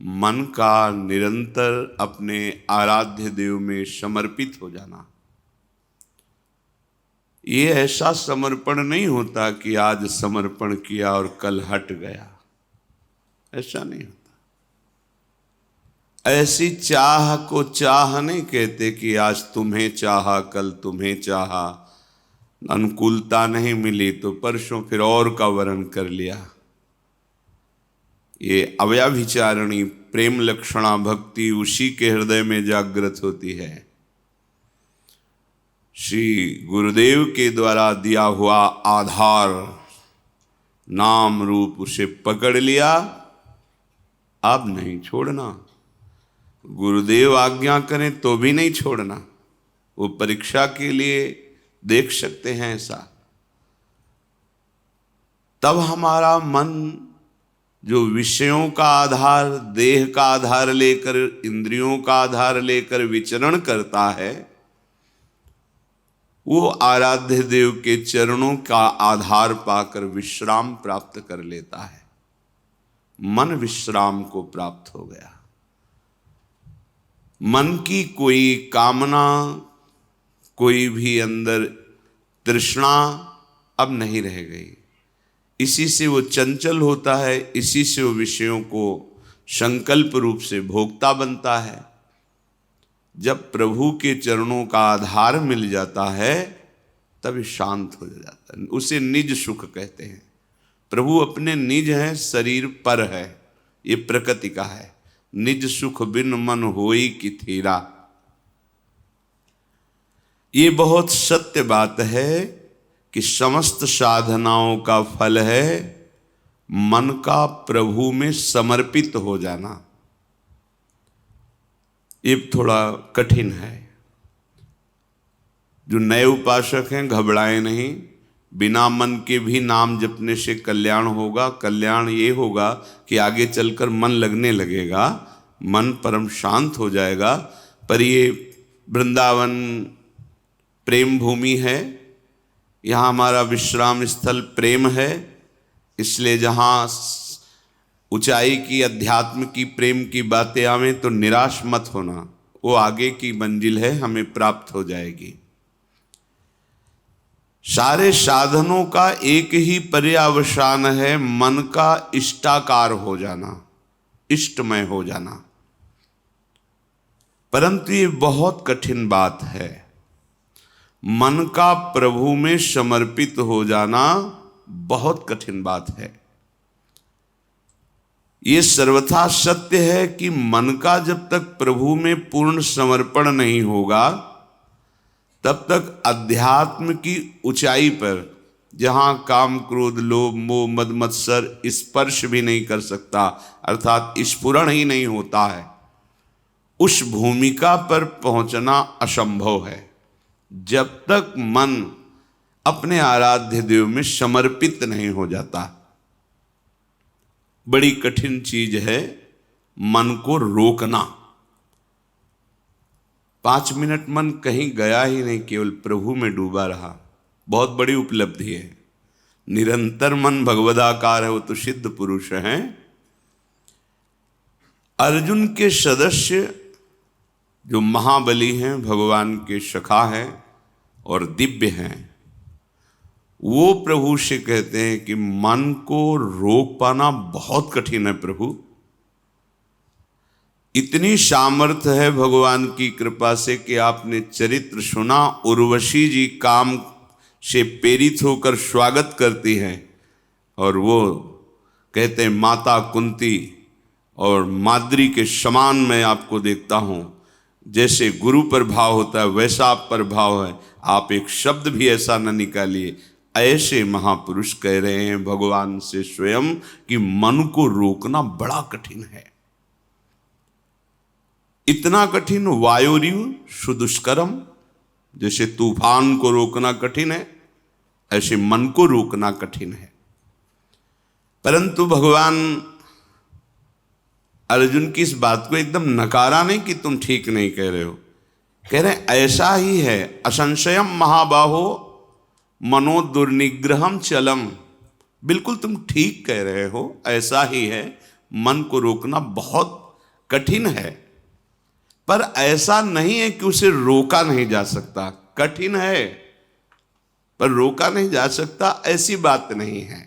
मन का निरंतर अपने आराध्य देव में समर्पित हो जाना। ये ऐसा समर्पण नहीं होता कि आज समर्पण किया और कल हट गया, ऐसा नहीं होता। ऐसी चाह को चाह नहीं कहते कि आज तुम्हें चाहा कल तुम्हें चाहा, अनुकूलता नहीं मिली तो परसों फिर और का वर्ण कर लिया। ये अव्याभिचारणी प्रेम लक्षणा भक्ति उसी के हृदय में जागृत होती है। श्री गुरुदेव के द्वारा दिया हुआ आधार नाम रूप उसे पकड़ लिया, अब नहीं छोड़ना। गुरुदेव आज्ञा करें तो भी नहीं छोड़ना। वो परीक्षा के लिए देख सकते हैं ऐसा। तब हमारा मन जो विषयों का आधार, देह का आधार लेकर, इंद्रियों का आधार लेकर विचरण करता है, वो आराध्य देव के चरणों का आधार पाकर विश्राम प्राप्त कर लेता है। मन विश्राम को प्राप्त हो गया। मन की कोई कामना, कोई भी अंदर तृष्णा अब नहीं रह गई। इसी से वो चंचल होता है, इसी से वो विषयों को संकल्प रूप से भोगता बनता है। जब प्रभु के चरणों का आधार मिल जाता है तब शांत हो जाता है। उसे निज सुख कहते हैं। प्रभु अपने निज हैं, शरीर पर है, ये प्रकृति का है। निज सुख बिन मन होई कि थीरा। ये बहुत सत्य बात है कि समस्त साधनाओं का फल है मन का प्रभु में समर्पित हो जाना। ये थोड़ा कठिन है। जो नए उपासक हैं घबराएं नहीं, बिना मन के भी नाम जपने से कल्याण होगा। कल्याण ये होगा कि आगे चलकर मन लगने लगेगा, मन परम शांत हो जाएगा। पर ये वृंदावन प्रेम भूमि है, यहाँ हमारा विश्राम स्थल प्रेम है। इसलिए जहाँ ऊंचाई की, अध्यात्म की, प्रेम की बातें आवें तो निराश मत होना। वो आगे की मंजिल है, हमें प्राप्त हो जाएगी। सारे साधनों का एक ही पर्यावसान है, मन का इष्टाकार हो जाना, इष्टमय हो जाना। परंतु ये बहुत कठिन बात है। मन का प्रभु में समर्पित हो जाना बहुत कठिन बात है। ये सर्वथा सत्य है कि मन का जब तक प्रभु में पूर्ण समर्पण नहीं होगा तब तक अध्यात्म की ऊंचाई पर, जहां काम क्रोध लोभ मोह मद मत्सर स्पर्श भी नहीं कर सकता, अर्थात स्फुरण ही नहीं होता है, उस भूमिका पर पहुंचना असंभव है जब तक मन अपने आराध्य देव में समर्पित नहीं हो जाता। बड़ी कठिन चीज है मन को रोकना। 5 मिनट मन कहीं गया ही नहीं, केवल प्रभु में डूबा रहा, बहुत बड़ी उपलब्धि है। निरंतर मन भगवदाकार है, वो तो सिद्ध पुरुष हैं। अर्जुन के सदस्य जो महाबली हैं, भगवान के सखा हैं और दिव्य हैं, वो प्रभु से कहते हैं कि मन को रोक पाना बहुत कठिन है प्रभु। इतनी सामर्थ्य है भगवान की कृपा से कि आपने चरित्र सुना, उर्वशी जी काम से प्रेरित होकर स्वागत करती हैं और वो कहते हैं माता कुंती और माद्री के समान मैं आपको देखता हूँ। जैसे गुरु पर भाव होता है वैसा आप पर भाव है, आप एक शब्द भी ऐसा न निकालिए। ऐसे महापुरुष कह रहे हैं भगवान से स्वयं कि मन को रोकना बड़ा कठिन है। इतना कठिन वायुरिव सुदुष्करम, जैसे तूफान को रोकना कठिन है, ऐसे मन को रोकना कठिन है। परंतु भगवान अर्जुन की इस बात को एकदम नकारा नहीं कि तुम ठीक नहीं कह रहे हो, कह रहे ऐसा ही है। असंशयम महाबाहो मनो दुर्निग्रहम चलम, बिल्कुल तुम ठीक कह रहे हो, ऐसा ही है। मन को रोकना बहुत कठिन है, पर ऐसा नहीं है कि उसे रोका नहीं जा सकता। कठिन है पर रोका नहीं जा सकता, ऐसी बात नहीं है।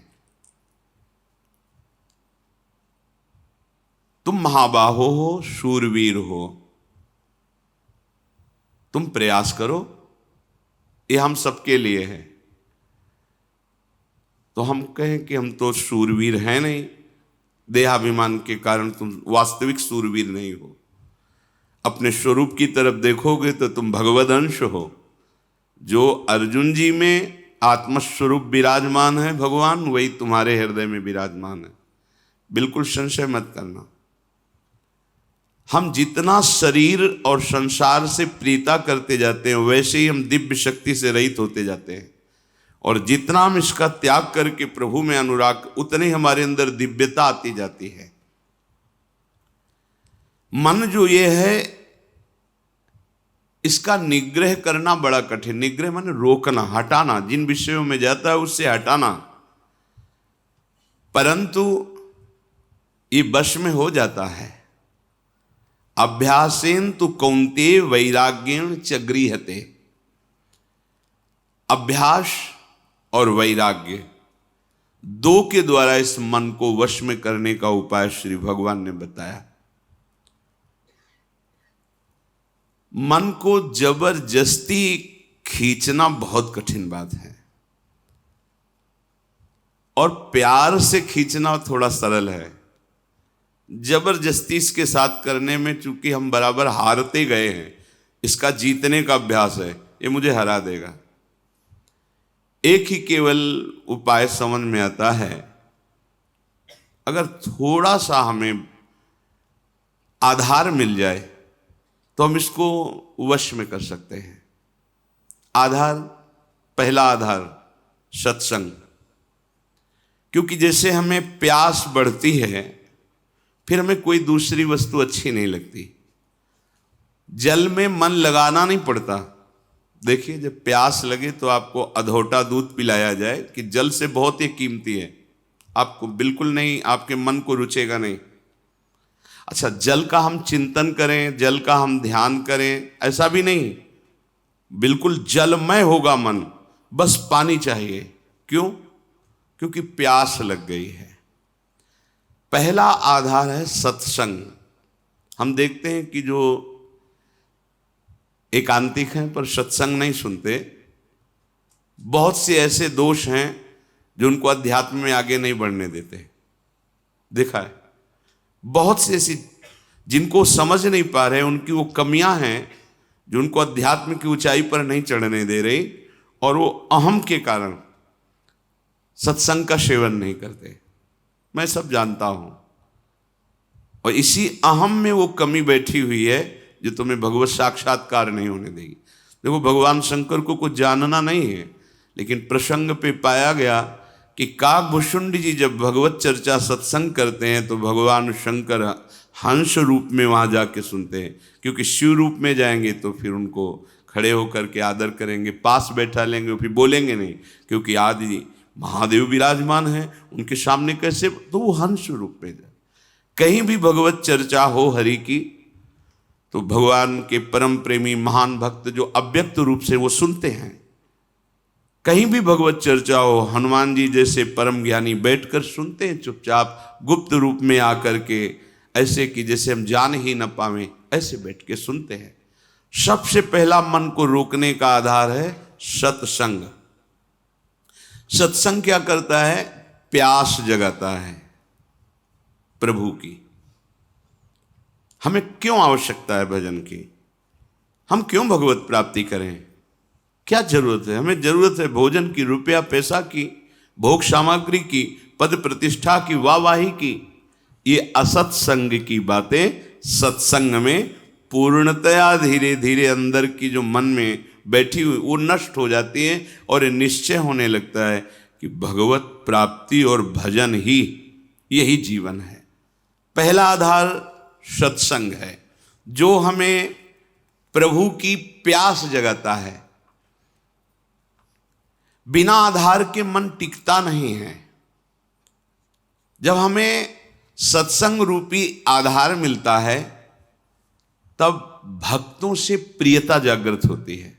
तुम महाबाहो हो, शूरवीर हो, तुम प्रयास करो, ये हम सबके लिए है। तो हम कहें कि हम तो शूरवीर हैं नहीं, देहाभिमान के कारण तुम वास्तविक शूरवीर नहीं हो। अपने स्वरूप की तरफ देखोगे तो तुम भगवद अंश हो। जो अर्जुन जी में आत्मस्वरूप विराजमान है भगवान, वही तुम्हारे हृदय में विराजमान है। बिल्कुल संशय मत करना। हम जितना शरीर और संसार से प्रीता करते जाते हैं, वैसे ही हम दिव्य शक्ति से रहित होते जाते हैं। और जितना हम इसका त्याग करके प्रभु में अनुराग, उतने हमारे अंदर दिव्यता आती जाती है। मन जो ये है, इसका निग्रह करना बड़ा कठिन। निग्रह माने रोकना, हटाना, जिन विषयों में जाता है उससे हटाना। परंतु ये वश में हो जाता है। अभ्यासेन तु कौन्तेय वैराग्येण च गृह्यते। अभ्यास और वैराग्य दो के द्वारा इस मन को वश में करने का उपाय श्री भगवान ने बताया। मन को जबरदस्ती खींचना बहुत कठिन बात है, और प्यार से खींचना थोड़ा सरल है। जबरदस्ती इसके साथ करने में चूंकि हम बराबर हारते गए हैं, इसका जीतने का अभ्यास है, ये मुझे हरा देगा। एक ही केवल उपाय समझ में आता है, अगर थोड़ा सा हमें आधार मिल जाए तो हम इसको वश में कर सकते हैं। आधार, पहला आधार सत्संग। क्योंकि जैसे हमें प्यास बढ़ती है, फिर हमें कोई दूसरी वस्तु अच्छी नहीं लगती। जल में मन लगाना नहीं पड़ता। देखिए, जब प्यास लगे तो आपको अधोटा दूध पिलाया जाए कि जल से बहुत ही कीमती है, आपको बिल्कुल नहीं, आपके मन को रुचेगा नहीं। अच्छा, जल का हम चिंतन करें, जल का हम ध्यान करें, ऐसा भी नहीं। बिल्कुल जलमय होगा मन, बस पानी चाहिए। क्यों? क्योंकि प्यास लग गई है। पहला आधार है सत्संग। हम देखते हैं कि जो एकांतिक हैं पर सत्संग नहीं सुनते, बहुत से ऐसे दोष हैं जो उनको अध्यात्म में आगे नहीं बढ़ने देते। देखा है, बहुत से ऐसी जिनको समझ नहीं पा रहे, उनकी वो कमियां हैं जो उनको अध्यात्म की ऊंचाई पर नहीं चढ़ने दे रही, और वो अहम के कारण सत्संग का सेवन नहीं करते। मैं सब जानता हूं, और इसी अहम में वो कमी बैठी हुई है जो तुम्हें भगवत साक्षात्कार नहीं होने देगी। देखो, भगवान शंकर को कुछ जानना नहीं है, लेकिन प्रसंग पे पाया गया कि काकभूषुंड जी जब भगवत चर्चा सत्संग करते हैं तो भगवान शंकर हंस रूप में वहां जाके सुनते हैं। क्योंकि शिव रूप में जाएंगे तो फिर उनको खड़े होकर के आदर करेंगे, पास बैठा लेंगे, फिर बोलेंगे नहीं, क्योंकि आदि महादेव विराजमान हैं, उनके सामने कैसे, तो वो हंस रूप में जाए। कहीं भी भगवत चर्चा हो हरि की, तो भगवान के परम प्रेमी महान भक्त जो अव्यक्त रूप से वो सुनते हैं। कहीं भी भगवत चर्चा हो, हनुमान जी जैसे परम ज्ञानी बैठकर सुनते हैं चुपचाप, गुप्त रूप में आकर के, ऐसे कि जैसे हम जान ही न पावें, ऐसे बैठ के सुनते हैं। सबसे पहला मन को रोकने का आधार है सत्संग। सत्संग क्या करता है? प्यास जगाता है प्रभु की। हमें क्यों आवश्यकता है भजन की? हम क्यों भगवत प्राप्ति करें? क्या जरूरत है? हमें जरूरत है भोजन की, रुपया पैसा की, भोग सामग्री की, पद प्रतिष्ठा की, वाहवाही की। ये असत्संग की बातें सत्संग में पूर्णतया धीरे धीरे अंदर की जो मन में बैठी हुई वो नष्ट हो जाती है, और निश्चय होने लगता है कि भगवत प्राप्ति और भजन ही यही जीवन है। पहला आधार सत्संग है, जो हमें प्रभु की प्यास जगाता है। बिना आधार के मन टिकता नहीं है। जब हमें सत्संग रूपी आधार मिलता है, तब भक्तों से प्रियता जागृत होती है।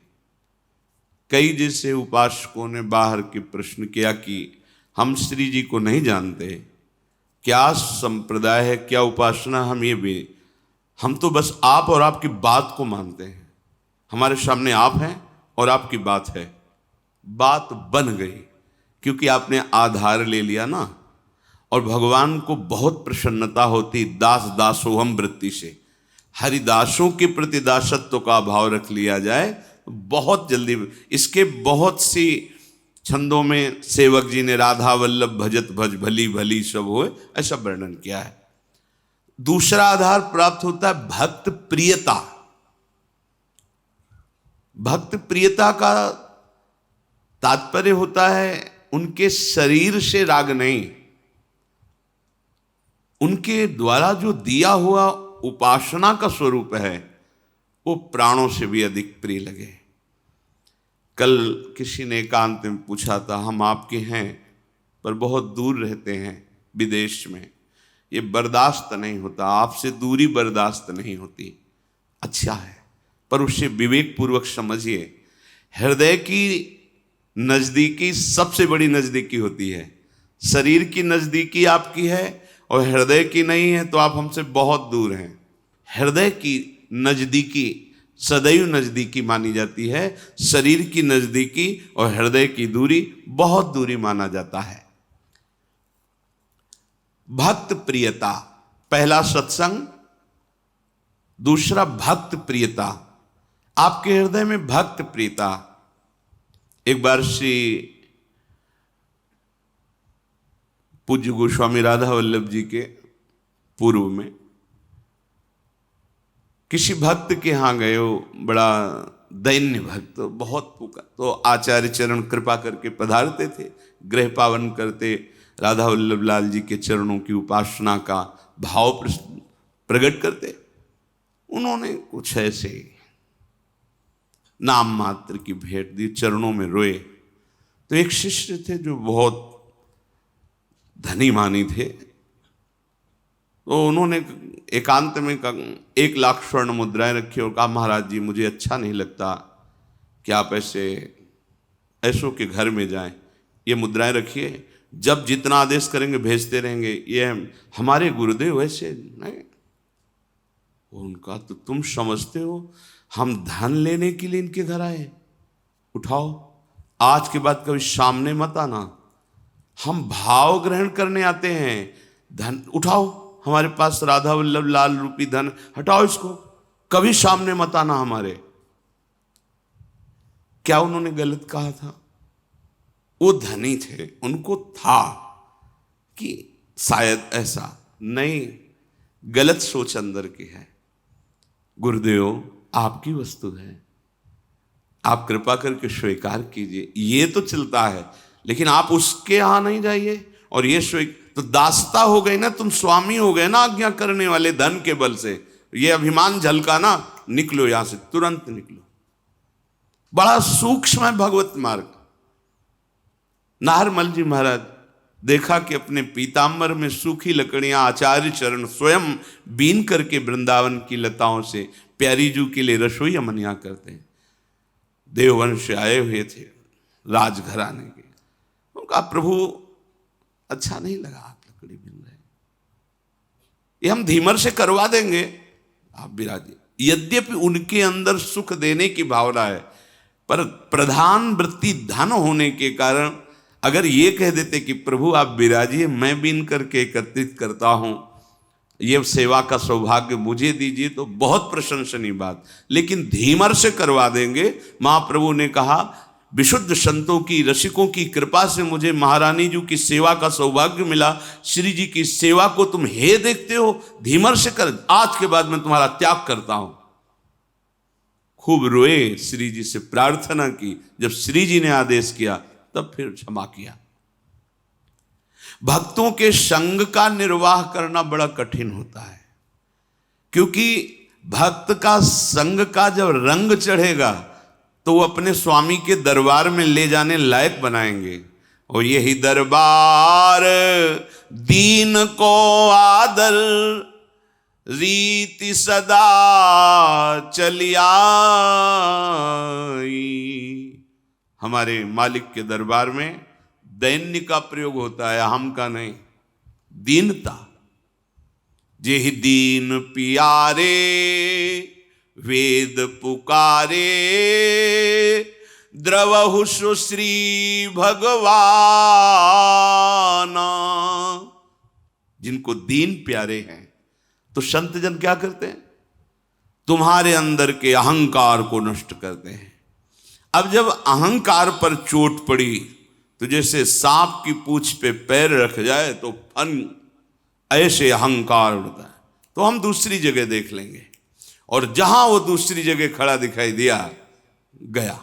कई जैसे उपासकों ने बाहर के प्रश्न किया कि हम श्री जी को नहीं जानते, क्या संप्रदाय है, क्या उपासना, हम तो बस आप और आपकी बात को मानते हैं। हमारे सामने आप हैं और आपकी बात है, बात बन गई क्योंकि आपने आधार ले लिया ना। और भगवान को बहुत प्रसन्नता होती दास दासोहम वृत्ति से। हरिदासों के प्रति दासत्व का भाव रख लिया जाए, बहुत जल्दी। इसके बहुत सी छंदों में सेवक जी ने राधा वल्लभ भजत भज भली भली सब होए, ऐसा वर्णन किया है। दूसरा आधार प्राप्त होता है भक्त प्रियता। भक्त प्रियता का तात्पर्य होता है उनके शरीर से राग नहीं, उनके द्वारा जो दिया हुआ उपासना का स्वरूप है वो प्राणों से भी अधिक प्रिय लगे। कल किसी ने एकांत में पूछा था, हम आपके हैं पर बहुत दूर रहते हैं विदेश में, ये बर्दाश्त नहीं होता, आपसे दूरी बर्दाश्त नहीं होती। अच्छा है, पर उसे विवेक पूर्वक समझिए। हृदय की नज़दीकी सबसे बड़ी नज़दीकी होती है। शरीर की नज़दीकी आपकी है और हृदय की नहीं है तो आप हमसे बहुत दूर हैं। हृदय की नज़दीकी सदैव नज़दीकी मानी जाती है, शरीर की नज़दीकी और हृदय की दूरी बहुत दूरी माना जाता है। भक्त प्रियता, पहला सत्संग, दूसरा भक्त प्रियता। आपके हृदय में भक्त प्रियता। एक बार श्री पूज्य गोस्वामी राधा वल्लभ जी के पूर्व में किसी भक्त के यहाँ गए, वो बड़ा दैन्य भक्त, बहुत फूका। तो आचार्य चरण कृपा करके पधारते थे, गृह पावन करते, राधा वल्लभ लाल जी के चरणों की उपासना का भाव प्रकट करते। उन्होंने कुछ ऐसे नाम मात्र की भेंट दी, चरणों में रोए। तो एक शिष्य थे जो बहुत धनी मानी थे, तो उन्होंने एकांत में 1 लाख स्वर्ण मुद्राएं रखी और कहा, महाराज जी मुझे अच्छा नहीं लगता कि आप ऐसों के घर में जाएं, ये मुद्राएं रखिए, जब जितना आदेश करेंगे भेजते रहेंगे, ये हमारे गुरुदेव वैसे नहीं। उनका तो तुम समझते हो हम धन लेने के लिए इनके घर आए, उठाओ, आज के बाद कभी सामने मत आना, हम भाव ग्रहण करने आते हैं, धन उठाओ, हमारे पास राधा वल्लभ लाल रूपी धन, हटाओ इसको, कभी सामने मत आना हमारे। क्या उन्होंने गलत कहा था? वो धनी थे, उनको था कि शायद ऐसा नहीं, गलत सोच अंदर की है। गुरुदेव आपकी वस्तु है, आप कृपा करके स्वीकार कीजिए, ये तो चलता है, लेकिन आप उसके यहां नहीं जाइए। और ये तो दासता हो गई ना, तुम स्वामी हो गए ना आज्ञा करने वाले, धन के बल से ये अभिमान झलका ना, निकलो यहां से, तुरंत निकलो। बड़ा सूक्ष्म है भगवत मार्ग। नाहरमल जी महाराज देखा कि अपने पीताम्बर में सूखी लकड़ियां आचार्य चरण स्वयं बीन करके वृंदावन की लताओं से प्यारी जू के लिए रसोई अमनिया करते हैं। देववंश आए हुए थे राजघराने के, उनका प्रभु अच्छा नहीं लगा, आप लकड़ी बिन रहे, ये हम धीमर से करवा देंगे, आप विराजिए। यद्यपि उनके अंदर सुख देने की भावना है, पर प्रधान वृत्ति धन होने के कारण अगर ये कह देते कि प्रभु आप विराजिए, मैं बीन करके एकत्रित करता हूं, ये सेवा का सौभाग्य मुझे दीजिए, तो बहुत प्रशंसनीय बात। लेकिन धीमर से करवा देंगे। महाप्रभु ने कहा, विशुद्ध संतों की, रसिकों की कृपा से मुझे महारानी जी की सेवा का सौभाग्य मिला, श्री जी की सेवा को तुम हे देखते हो, धीमर से कर, आज के बाद मैं तुम्हारा त्याग करता हूं। खूब रोए, श्री जी से प्रार्थना की, जब श्री जी ने आदेश किया तब फिर क्षमा किया। भक्तों के संग का निर्वाह करना बड़ा कठिन होता है, क्योंकि भक्त का संग का जब रंग चढ़ेगा तो वो अपने स्वामी के दरबार में ले जाने लायक बनाएंगे। और यही दरबार दीन को आदर रीति सदा चली आई। हमारे मालिक के दरबार में दैन्य का प्रयोग होता है, हम का नहीं। दीनता, जेहि दीन पियारे वेद पुकारे, द्रवहु सुश्री भगवाना। जिनको दीन प्यारे हैं तो संत जन क्या करते हैं? तुम्हारे अंदर के अहंकार को नष्ट करते हैं। अब जब अहंकार पर चोट पड़ी तो जैसे सांप की पूंछ पे पैर रख जाए तो फन ऐसे अहंकार उड़ता है। तो हम दूसरी जगह देख लेंगे, और जहां वो दूसरी जगह खड़ा दिखाई दिया, गया,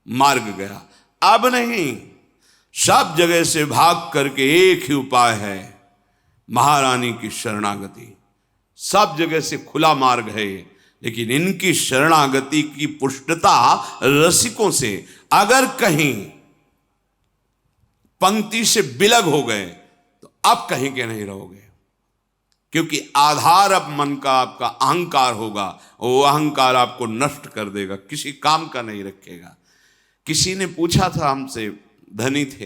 मार्ग गया। अब नहीं, सब जगह से भाग करके एक ही उपाय है, महारानी की शरणागति। सब जगह से खुला मार्ग है, लेकिन इनकी शरणागति की पुष्टता रसिकों से। अगर कहीं पंक्ति से बिलग हो गए तो अब कहीं के नहीं रहोगे, क्योंकि आधार अब मन का आपका अहंकार होगा, वो अहंकार आपको नष्ट कर देगा, किसी काम का नहीं रखेगा। किसी ने पूछा था हमसे, धनी थे,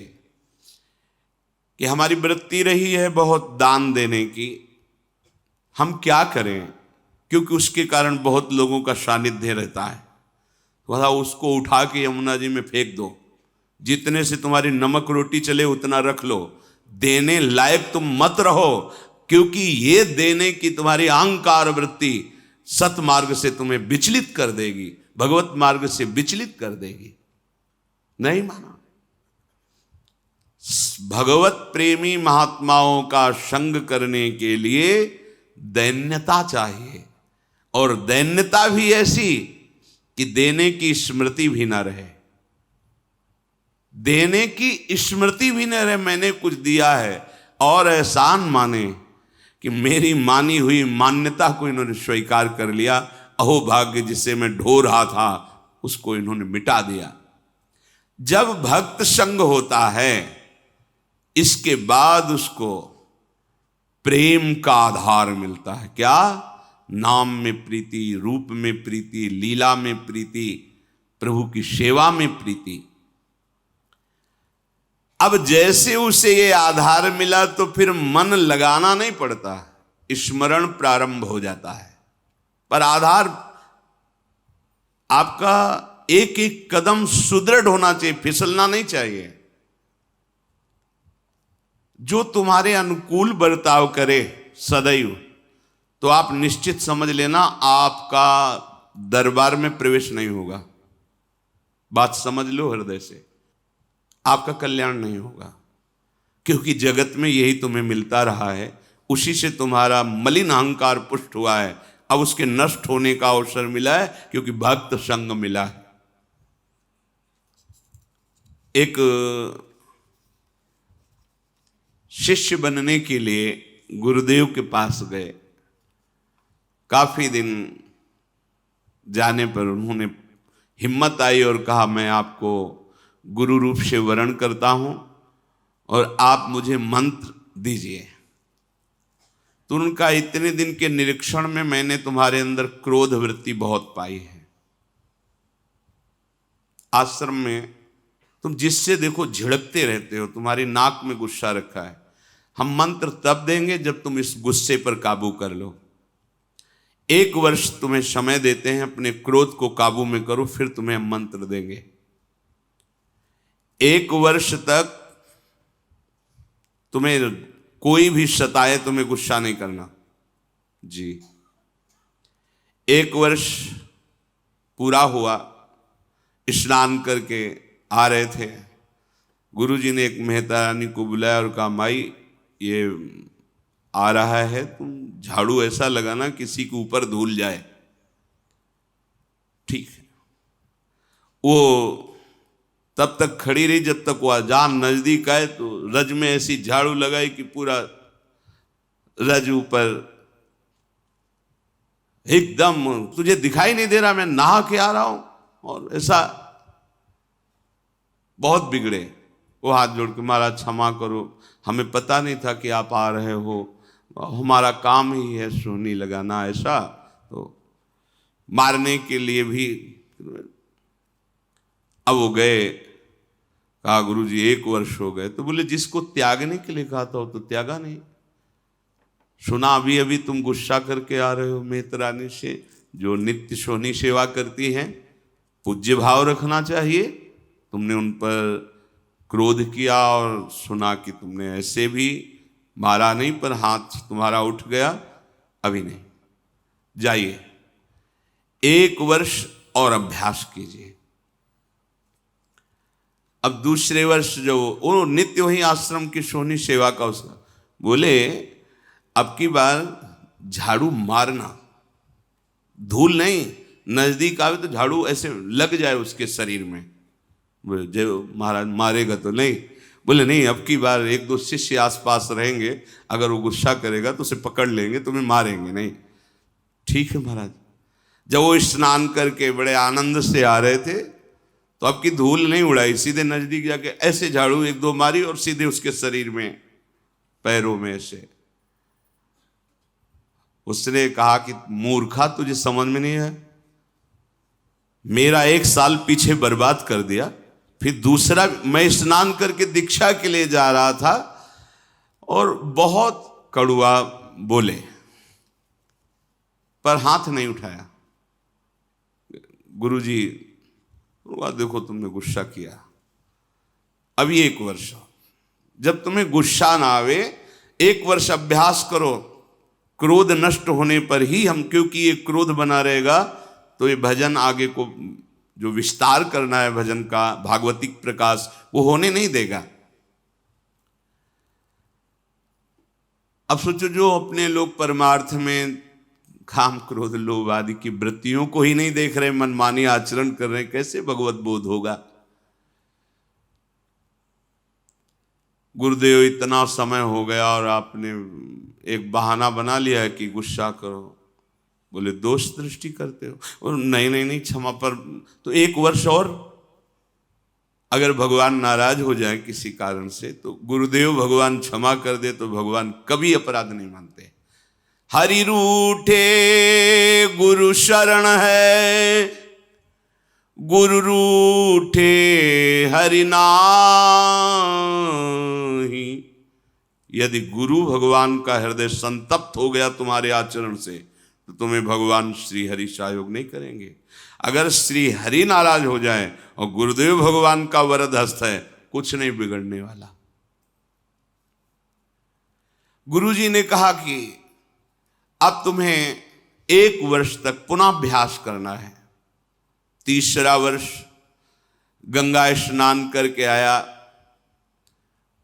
कि हमारी वृत्ति रही है बहुत दान देने की, हम क्या करें, क्योंकि उसके कारण बहुत लोगों का सानिध्य रहता है। बोला उसको उठा के यमुना जी में फेंक दो, जितने से तुम्हारी नमक रोटी चले उतना रख लो, देने लायक तुम मत रहो, क्योंकि ये देने की तुम्हारी अहंकार वृत्ति सतमार्ग से तुम्हें विचलित कर देगी, भगवत मार्ग से विचलित कर देगी। नहीं माना। भगवत प्रेमी महात्माओं का संग करने के लिए दैन्यता चाहिए, और दैन्यता भी ऐसी कि देने की स्मृति भी ना रहे। देने की स्मृति भी न रहे, मैंने कुछ दिया है, और एहसान माने कि मेरी मानी हुई मान्यता को इन्होंने स्वीकार कर लिया। अहो भाग्य, जिसे मैं ढो रहा था उसको इन्होंने मिटा दिया। जब भक्त संग होता है, इसके बाद उसको प्रेम का आधार मिलता है। क्या? नाम में प्रीति, रूप में प्रीति, लीला में प्रीति, प्रभु की सेवा में प्रीति। अब जैसे उसे ये आधार मिला तो फिर मन लगाना नहीं पड़ता, स्मरण प्रारंभ हो जाता है। पर आधार आपका एक एक कदम सुदृढ़ होना चाहिए, फिसलना नहीं चाहिए। जो तुम्हारे अनुकूल बर्ताव करे सदैव, तो आप निश्चित समझ लेना आपका दरबार में प्रवेश नहीं होगा। बात समझ लो हृदय से, आपका कल्याण नहीं होगा, क्योंकि जगत में यही तुम्हें मिलता रहा है, उसी से तुम्हारा मलिन अहंकार पुष्ट हुआ है। अब उसके नष्ट होने का अवसर मिला है, क्योंकि भक्त संग मिला है। एक शिष्य बनने के लिए गुरुदेव के पास गए। काफी दिन जाने पर उन्होंने हिम्मत आई और कहा, मैं आपको गुरु रूप से वरण करता हूं और आप मुझे मंत्र दीजिए। तो उनका, इतने दिन के निरीक्षण में मैंने तुम्हारे अंदर क्रोध वृत्ति बहुत पाई है। आश्रम में तुम जिससे देखो झिड़कते रहते हो, तुम्हारी नाक में गुस्सा रखा है। हम मंत्र तब देंगे जब तुम इस गुस्से पर काबू कर लो। 1 वर्ष तुम्हें समय देते हैं, अपने क्रोध को काबू में करो, फिर तुम्हें हम मंत्र देंगे। 1 वर्ष तक तुम्हें कोई भी सताए, तुम्हें गुस्सा नहीं करना जी। 1 वर्ष पूरा हुआ, स्नान करके आ रहे थे, गुरुजी ने एक मेहता रानी को बुलाया और कहा, माई ये आ रहा है, तुम झाड़ू ऐसा लगाना किसी के ऊपर धूल जाए। ठीक है। वो तब तक खड़ी रही जब तक वो अजान नजदीक आए, तो रज में ऐसी झाड़ू लगाई कि पूरा रज ऊपर एकदम, तुझे दिखाई नहीं दे रहा मैं नहा के आ रहा हूं। और ऐसा बहुत बिगड़े। वो हाथ जोड़ के महाराज क्षमा करो, हमें पता नहीं था कि आप आ रहे हो, हमारा काम ही है सोहनी लगाना, ऐसा। तो मारने के लिए भी अब वो गए, कहा गुरुजी 1 वर्ष हो गए। तो बोले जिसको त्यागने के लिए कहा था वो तो त्यागा नहीं। सुना अभी अभी तुम गुस्सा करके आ रहे हो मेतरानी से, जो नित्य सोहनी सेवा करती हैं, पूज्य भाव रखना चाहिए। तुमने उन पर क्रोध किया और सुना कि तुमने ऐसे भी मारा नहीं, पर हाथ तुम्हारा उठ गया, अभी नहीं, जाइए 1 वर्ष और अभ्यास कीजिए। अब दूसरे वर्ष जो वो नित्य वही आश्रम की सोहनी सेवा का उसका, बोले अब की बार झाड़ू मारना, धूल नहीं, नजदीक आवे तो झाड़ू ऐसे लग जाए उसके शरीर में। बोले जो महाराज मारेगा तो नहीं। बोले नहीं, अब की बार 1-2 शिष्य आसपास रहेंगे, अगर वो गुस्सा करेगा तो उसे पकड़ लेंगे, तुम्हें मारेंगे नहीं। ठीक है महाराज। जब वो स्नान करके बड़े आनंद से आ रहे थे तो अब की धूल नहीं उड़ाई, सीधे नजदीक जाके ऐसे झाड़ू 1-2 मारी और सीधे उसके शरीर में, पैरों में ऐसे। उसने कहा कि मूर्खा, तुझे समझ में नहीं है, मेरा 1 साल पीछे बर्बाद कर दिया, फिर दूसरा मैं स्नान करके दीक्षा के लिए जा रहा था और बहुत कड़ुआ बोले, पर हाथ नहीं उठाया। गुरुजी देखो तुमने गुस्सा किया, अभी 1 वर्ष, जब तुम्हें गुस्सा ना आवे 1 वर्ष अभ्यास करो, क्रोध नष्ट होने पर ही हम, क्योंकि ये क्रोध बना रहेगा तो ये भजन आगे को जो विस्तार करना है भजन का, भागवतिक प्रकाश, वो होने नहीं देगा। अब सोचो जो अपने लोग परमार्थ में काम क्रोध लोभ आदि की वृत्तियों को ही नहीं देख रहे, मनमानी आचरण कर रहे, कैसे भगवत बोध होगा। गुरुदेव इतना समय हो गया और आपने एक बहाना बना लिया है कि गुस्सा करो। बोले दोष दृष्टि करते हो, और नहीं नहीं नहीं क्षमा, पर तो 1 वर्ष और, अगर भगवान नाराज हो जाए किसी कारण से तो गुरुदेव भगवान क्षमा कर दे तो भगवान कभी अपराध नहीं मानते। हरि रूठे गुरु शरण है, गुरु रूठे हरि नाहि। यदि गुरु भगवान का हृदय संतप्त हो गया तुम्हारे आचरण से तो तुम्हें भगवान श्री हरि सहयोग नहीं करेंगे। अगर श्री हरि नाराज हो जाए और गुरुदेव भगवान का वरद हस्त है, कुछ नहीं बिगड़ने वाला। गुरुजी ने कहा कि अब तुम्हें 1 वर्ष तक पुनः अभ्यास करना है। 3रा वर्ष गंगा स्नान करके आया।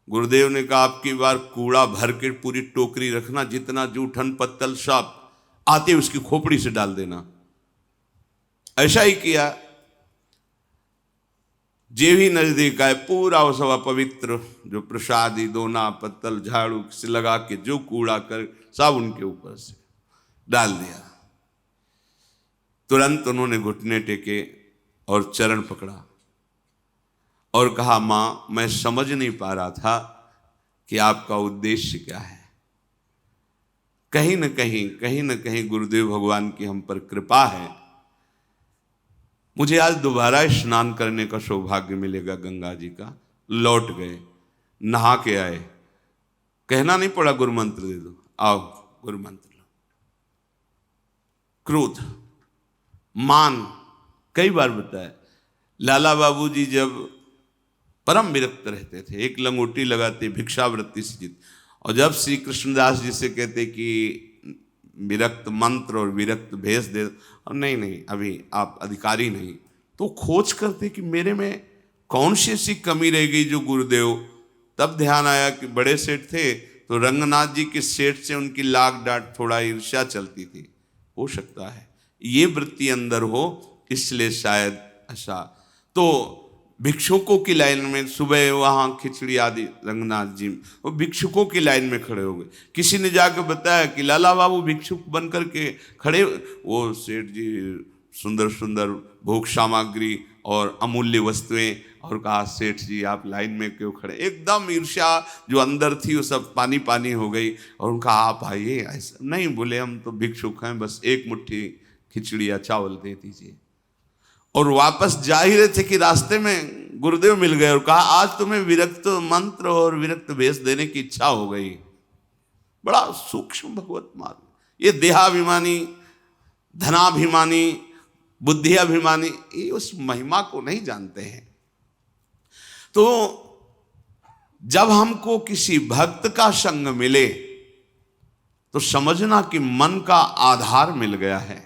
गुरुदेव ने कहा आपकी बार कूड़ा भर के पूरी टोकरी रखना, जितना जूठन पत्तल सब आते उसकी खोपड़ी से डाल देना। ऐसा ही किया। जे भी नजदीक आए पूरा वो सब पवित्र जो प्रसादी दोना पत्तल झाड़ू से लगा के जो कूड़ा कर सब उनके ऊपर से डाल दिया। तुरंत उन्होंने घुटने टेके और चरण पकड़ा और कहा मां, मैं समझ नहीं पा रहा था कि आपका उद्देश्य क्या है। कहीं न कहीं गुरुदेव भगवान की हम पर कृपा है। मुझे आज दोबारा स्नान करने का सौभाग्य मिलेगा गंगा जी का। लौट गए, नहा के आए, कहना नहीं पड़ा गुरु मंत्र दे दो, आओ गुरु मंत्र लो। क्रोध मान कई बार बताया। लाला बाबू जी जब परम विरक्त रहते थे, एक लंगोटी लगाते, भिक्षावृत्ति से जीत, और जब श्री कृष्णदास जी से कहते कि विरक्त मंत्र और विरक्त भेष दे, और नहीं अभी आप अधिकारी नहीं, तो खोज करते कि मेरे में कौन सी ऐसी कमी रह गई जो गुरुदेव। तब ध्यान आया कि बड़े सेठ थे तो रंगनाथ जी के सेठ से उनकी लाग डांट थोड़ा ईर्ष्या चलती थी, हो सकता है ये वृत्ति अंदर हो, इसलिए शायद ऐसा। तो भिक्षुकों की लाइन में सुबह वहाँ खिचड़ी आदि रंगनाथ जी, वो भिक्षुकों की लाइन में खड़े हो गए। किसी ने जाकर बताया कि लाला बाबू भिक्षुक बन करके खड़े, वो सेठ जी सुंदर सुंदर भोग सामग्री और अमूल्य वस्तुएं और कहा सेठ जी आप लाइन में क्यों खड़े। एकदम ईर्ष्या जो अंदर थी वो सब पानी पानी हो गई। और उनका आप आइए। ऐसा नहीं, बोले हम तो भिक्षुक हैं, बस एक मुट्ठी खिचड़ी या चावल दे दीजिए। और वापस जा ही रहे थे कि रास्ते में गुरुदेव मिल गए और कहा आज तुम्हें विरक्त मंत्र और विरक्त वेश देने की इच्छा हो गई। बड़ा सूक्ष्म भगवत मार्ग। ये देहाभिमानी, धनाभिमानी, बुद्धियाभिमानी ये उस महिमा को नहीं जानते हैं। तो जब हमको किसी भक्त का संग मिले तो समझना कि मन का आधार मिल गया है।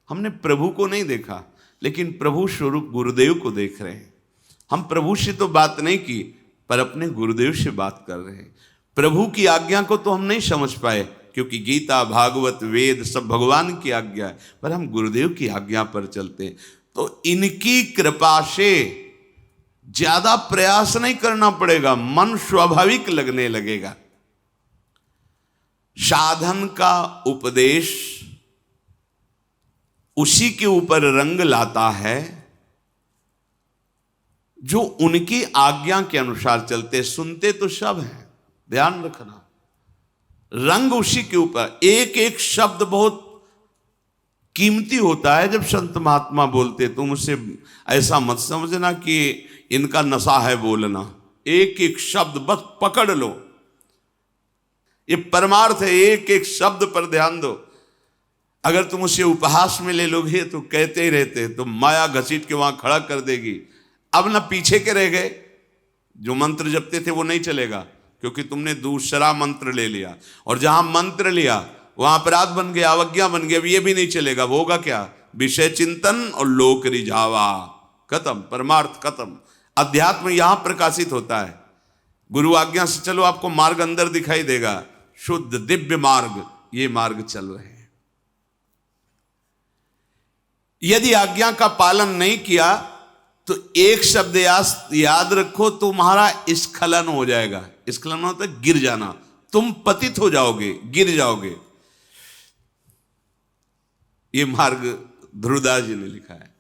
हमने प्रभु को नहीं देखा, लेकिन प्रभु स्वरूप गुरुदेव को देख रहे हैं। हम प्रभु से तो बात नहीं की, पर अपने गुरुदेव से बात कर रहे हैं। प्रभु की आज्ञा को तो हम नहीं समझ पाए, क्योंकि गीता, भागवत, वेद सब भगवान की आज्ञा है, पर हम गुरुदेव की आज्ञा पर चलते हैं। तो इनकी कृपा से ज्यादा प्रयास नहीं करना पड़ेगा, मन स्वाभाविक लगने लगेगा। साधन का उपदेश उसी के ऊपर रंग लाता है जो उनकी आज्ञा के अनुसार चलते। सुनते तो सब हैं, ध्यान रखना, रंग उसी के ऊपर। एक एक शब्द बहुत कीमती होता है। जब संत महात्मा बोलते तुम उसे ऐसा मत समझना कि इनका नशा है बोलना। एक एक शब्द बस पकड़ लो, ये परमार्थ है। एक एक शब्द पर ध्यान दो। अगर तुम उसे उपहास में ले लोगे तो कहते ही रहते, तो माया घसीट के वहां खड़ा कर देगी। अब ना पीछे के रह गए, जो मंत्र जपते थे वो नहीं चलेगा, क्योंकि तुमने दूसरा मंत्र ले लिया। और जहां मंत्र लिया वहां अपराध बन गया, अवज्ञा बन गया। अब ये भी नहीं चलेगा। वो होगा क्या? विषय चिंतन और लोक रिझावा, खत्म, परमार्थ खत्म। अध्यात्म यहां प्रकाशित होता है। गुरु आज्ञा से चलो, आपको मार्ग अंदर दिखाई देगा, शुद्ध दिव्य मार्ग। ये मार्ग चल रहे हैं। यदि आज्ञा का पालन नहीं किया तो एक शब्द याद रखो, तुम्हारा स्खलन हो जाएगा। स्खलन होता है गिर जाना, तुम पतित हो जाओगे, गिर जाओगे। ये मार्ग ध्रुवदास जी ने लिखा है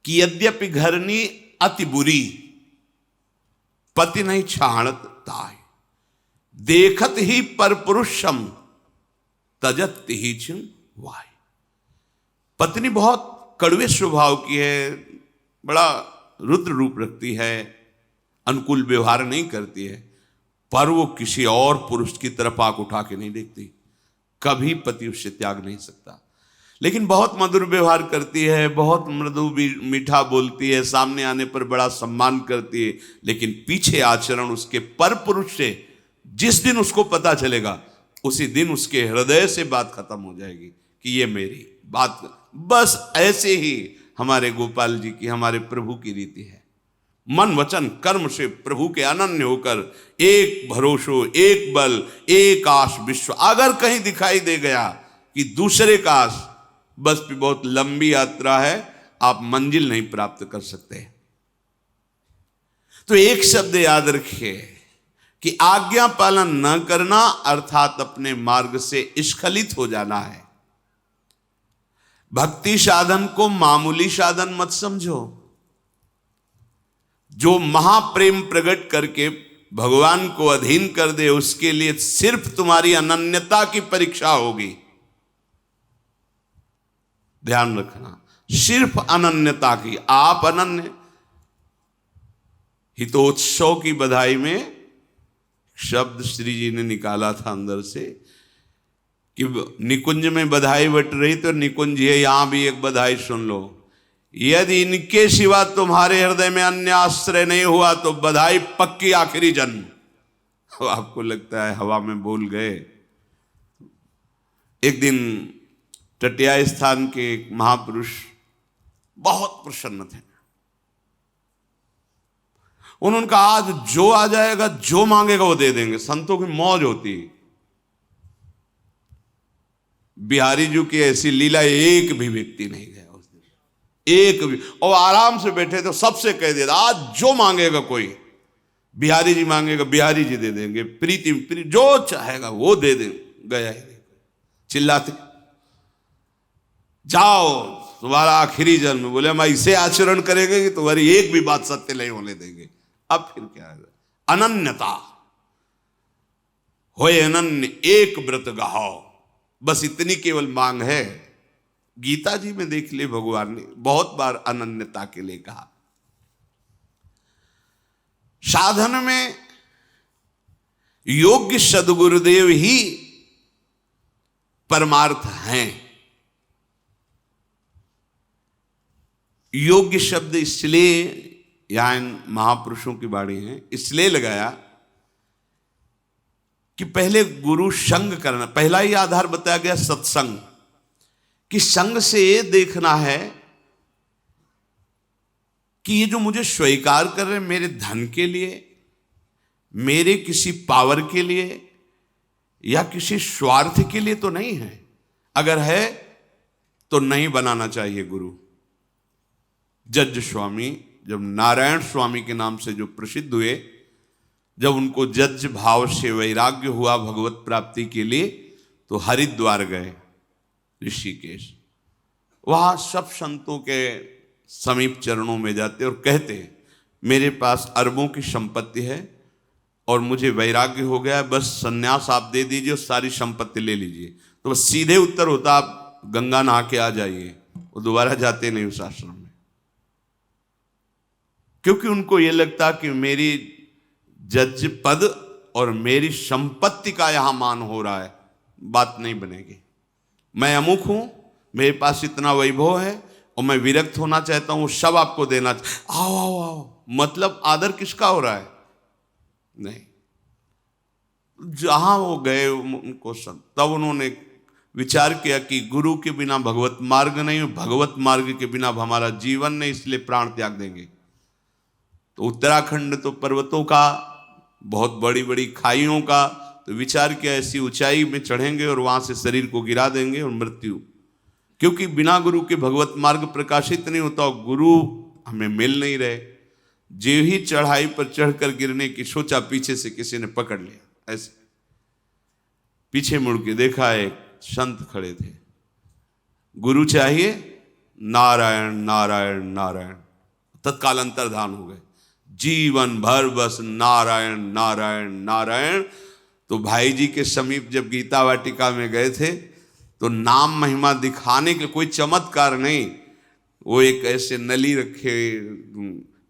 कि यद्यपि घरनी अति बुरी, पति नहीं छाणत ताय, देखत ही पर पुरुषम तजत ही चिन वाय। पत्नी बहुत कड़वे स्वभाव की है, बड़ा रुद्र रूप रखती है, अनुकूल व्यवहार नहीं करती है, पर वो किसी और पुरुष की तरफ आंख उठा के नहीं देखती। कभी पति उससे त्याग नहीं सकता। लेकिन बहुत मधुर व्यवहार करती है, बहुत मृदु मीठा बोलती है, सामने आने पर बड़ा सम्मान करती है, लेकिन पीछे आचरण उसके पर पुरुष से जिस दिन उसको पता चलेगा, उसी दिन उसके हृदय से बात खत्म हो जाएगी कि ये मेरी बात। बस ऐसे ही हमारे गोपाल जी की, हमारे प्रभु की रीति है। मन वचन कर्म से प्रभु के अनन्य होकर एक भरोसो, एक बल, एक आस विश्व। अगर कहीं दिखाई दे गया कि दूसरे का आस, बस भी बहुत लंबी यात्रा है, आप मंजिल नहीं प्राप्त कर सकते। तो एक शब्द याद रखिए कि आज्ञा पालन न करना अर्थात अपने मार्ग से स्खलित हो जाना है। भक्ति साधन को मामूली साधन मत समझो। जो महाप्रेम प्रकट करके भगवान को अधीन कर दे, उसके लिए सिर्फ तुम्हारी अनन्यता की परीक्षा होगी। ध्यान रखना, सिर्फ अनन्यता की। आप अनन्य। हितोत्सव की बधाई में शब्द श्री जी ने निकाला था अंदर से कि निकुंज में बधाई बट रही, तो निकुंज है, यहां भी एक बधाई सुन लो। यदि इनके सिवा तुम्हारे हृदय में अन्य आश्रय नहीं हुआ तो बधाई पक्की आखिरी जन्म। तो आपको लगता है हवा में बोल गए। एक दिन टटिया स्थान के एक महापुरुष बहुत प्रसन्न थे। उन्होंने कहा आज जो आ जाएगा, जो मांगेगा वो दे देंगे। संतों की मौज होती। बिहारी जी की ऐसी लीला एक भी व्यक्ति नहीं गया उस दिन, एक भी। और आराम से बैठे तो सबसे कह दिया आज जो मांगेगा कोई, बिहारी जी मांगेगा बिहारी जी दे देंगे, प्रीति जो चाहेगा वो दे देंगे। गया ही नहीं, चिल्लाते जाओ तुम्हारा आखिरी जन्म। बोले हम ऐसे आचरण करेंगे कि तुम्हारी एक भी बात सत्य नहीं होने देंगे। अब फिर क्या है? अनन्यता होए अनन्य एक व्रत गाहो, बस इतनी केवल मांग है। गीता जी में देख ले, भगवान ने बहुत बार अनन्यता के लिए कहा। साधन में योग्य सद्गुरुदेव ही परमार्थ हैं। योग्य शब्द इसलिए यहां इन महापुरुषों की वाणी है इसलिए लगाया कि पहले गुरु संग करना, पहला ही आधार बताया गया सत्संग, कि संग से ये देखना है कि ये जो मुझे स्वीकार कर रहे हैं मेरे धन के लिए, मेरे किसी पावर के लिए या किसी स्वार्थ के लिए तो नहीं है। अगर है तो नहीं बनाना चाहिए गुरु। जज स्वामी जब नारायण स्वामी के नाम से जो प्रसिद्ध हुए, जब उनको जज भाव से वैराग्य हुआ भगवत प्राप्ति के लिए, तो हरिद्वार गए, ऋषिकेश। वहां सब संतों के समीप चरणों में जाते और कहते मेरे पास अरबों की संपत्ति है और मुझे वैराग्य हो गया है, बस सन्यास आप दे दीजिए और सारी संपत्ति ले लीजिए। तो बस सीधे उत्तर होता आप गंगा नहा के आ जाइए। वो दोबारा जाते नहीं उस आश्रम में, क्योंकि उनको ये लगता कि मेरी जज पद और मेरी संपत्ति का यहां मान हो रहा है, बात नहीं बनेगी। मैं अमुक हूं, मेरे पास इतना वैभव है और मैं विरक्त होना चाहता हूं, सब आपको देना। आओ आओ आओ, मतलब आदर किसका हो रहा है? नहीं। जहां वो गए उनको तब उन्होंने विचार किया कि गुरु के बिना भगवत मार्ग नहीं, भगवत मार्ग के बिना हमारा जीवन नहीं, इसलिए प्राण त्याग देंगे। तो उत्तराखंड तो पर्वतों का, बहुत बड़ी बड़ी खाइयों का, तो विचार किया ऐसी ऊंचाई में चढ़ेंगे और वहां से शरीर को गिरा देंगे और मृत्यु। क्योंकि बिना गुरु के भगवत मार्ग प्रकाशित नहीं होता और गुरु हमें मिल नहीं रहे। जो ही चढ़ाई पर चढ़कर गिरने की सोचा, पीछे से किसी ने पकड़ लिया। ऐसे पीछे मुड़ के देखा, एक संत खड़े थे। गुरु चाहिए? नारायण नारायण नारायण। तत्काल अंतर्धान हो गए। जीवन भर बस नारायण नारायण नारायण। तो भाई जी के समीप जब गीता वाटिका में गए थे तो नाम महिमा दिखाने के कोई चमत्कार नहीं, वो एक ऐसे नली रखे,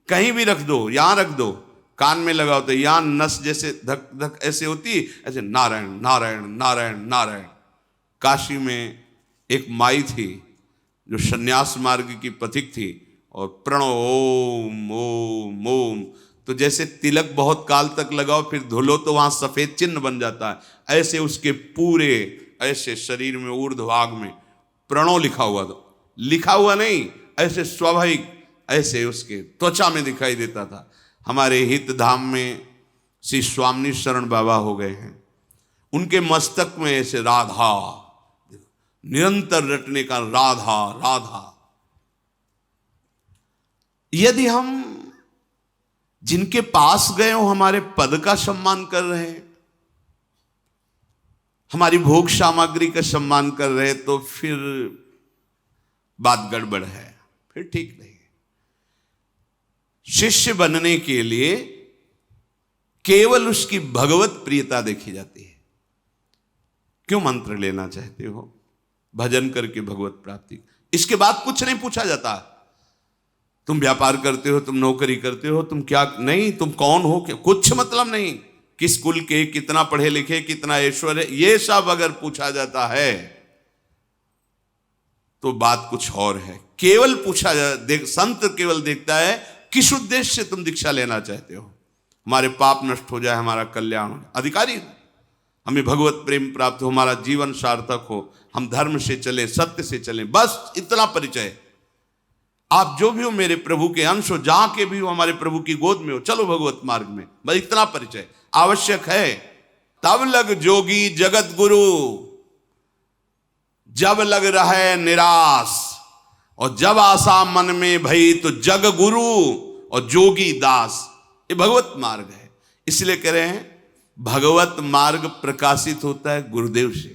कहीं भी रख दो, यहां रख दो, कान में लगाओ तो यहां नस जैसे धक धक ऐसे होती, ऐसे नारायण नारायण नारायण नारायण। काशी में एक माई थी जो सन्यास मार्ग की पथिक थी, और प्रणो ओम ओम ओम, तो जैसे तिलक बहुत काल तक लगाओ फिर धुलो तो वहां सफेद चिन्ह बन जाता है, ऐसे उसके पूरे ऐसे शरीर में ऊर्ध्वभाग में प्रणो लिखा हुआ था। लिखा हुआ नहीं, ऐसे स्वाभाविक ऐसे उसके त्वचा में दिखाई देता था। हमारे हित धाम में श्री स्वामी शरण बाबा हो गए हैं, उनके मस्तक में ऐसे राधा निरंतर रटने का, राधा राधा। यदि हम जिनके पास गए हो हमारे पद का सम्मान कर रहे हैं, हमारी भोग सामग्री का सम्मान कर रहे हैं, तो फिर बात गड़बड़ है, फिर ठीक नहीं है। शिष्य बनने के लिए केवल उसकी भगवत प्रियता देखी जाती है। क्यों मंत्र लेना चाहते हो? भजन करके भगवत प्राप्ति, इसके बाद कुछ नहीं पूछा जाता। तुम व्यापार करते हो, तुम नौकरी करते हो, तुम क्या नहीं, तुम कौन हो, क्या, कुछ मतलब नहीं। किस कुल के, कितना पढ़े लिखे, कितना ऐश्वर्य, ये सब अगर पूछा जाता है तो बात कुछ और है। केवल पूछा संत केवल देखता है किस उद्देश्य से तुम दीक्षा लेना चाहते हो। हमारे पाप नष्ट हो जाए, हमारा कल्याण हो, अधिकारी हमें भगवत प्रेम प्राप्त हो, हमारा जीवन सार्थक हो, हम धर्म से चले, सत्य से चले, बस इतना परिचय। आप जो भी हो मेरे प्रभु के अंश हो, जहां के भी हो हमारे प्रभु की गोद में हो, चलो भगवत मार्ग में, बस इतना परिचय आवश्यक है। तब लग जोगी जगत गुरु, जब लग रहे निराश, और जब आशा मन में भई तो जग गुरु और जोगी दास। ये भगवत मार्ग है। इसलिए कह रहे हैं भगवत मार्ग प्रकाशित होता है गुरुदेव से,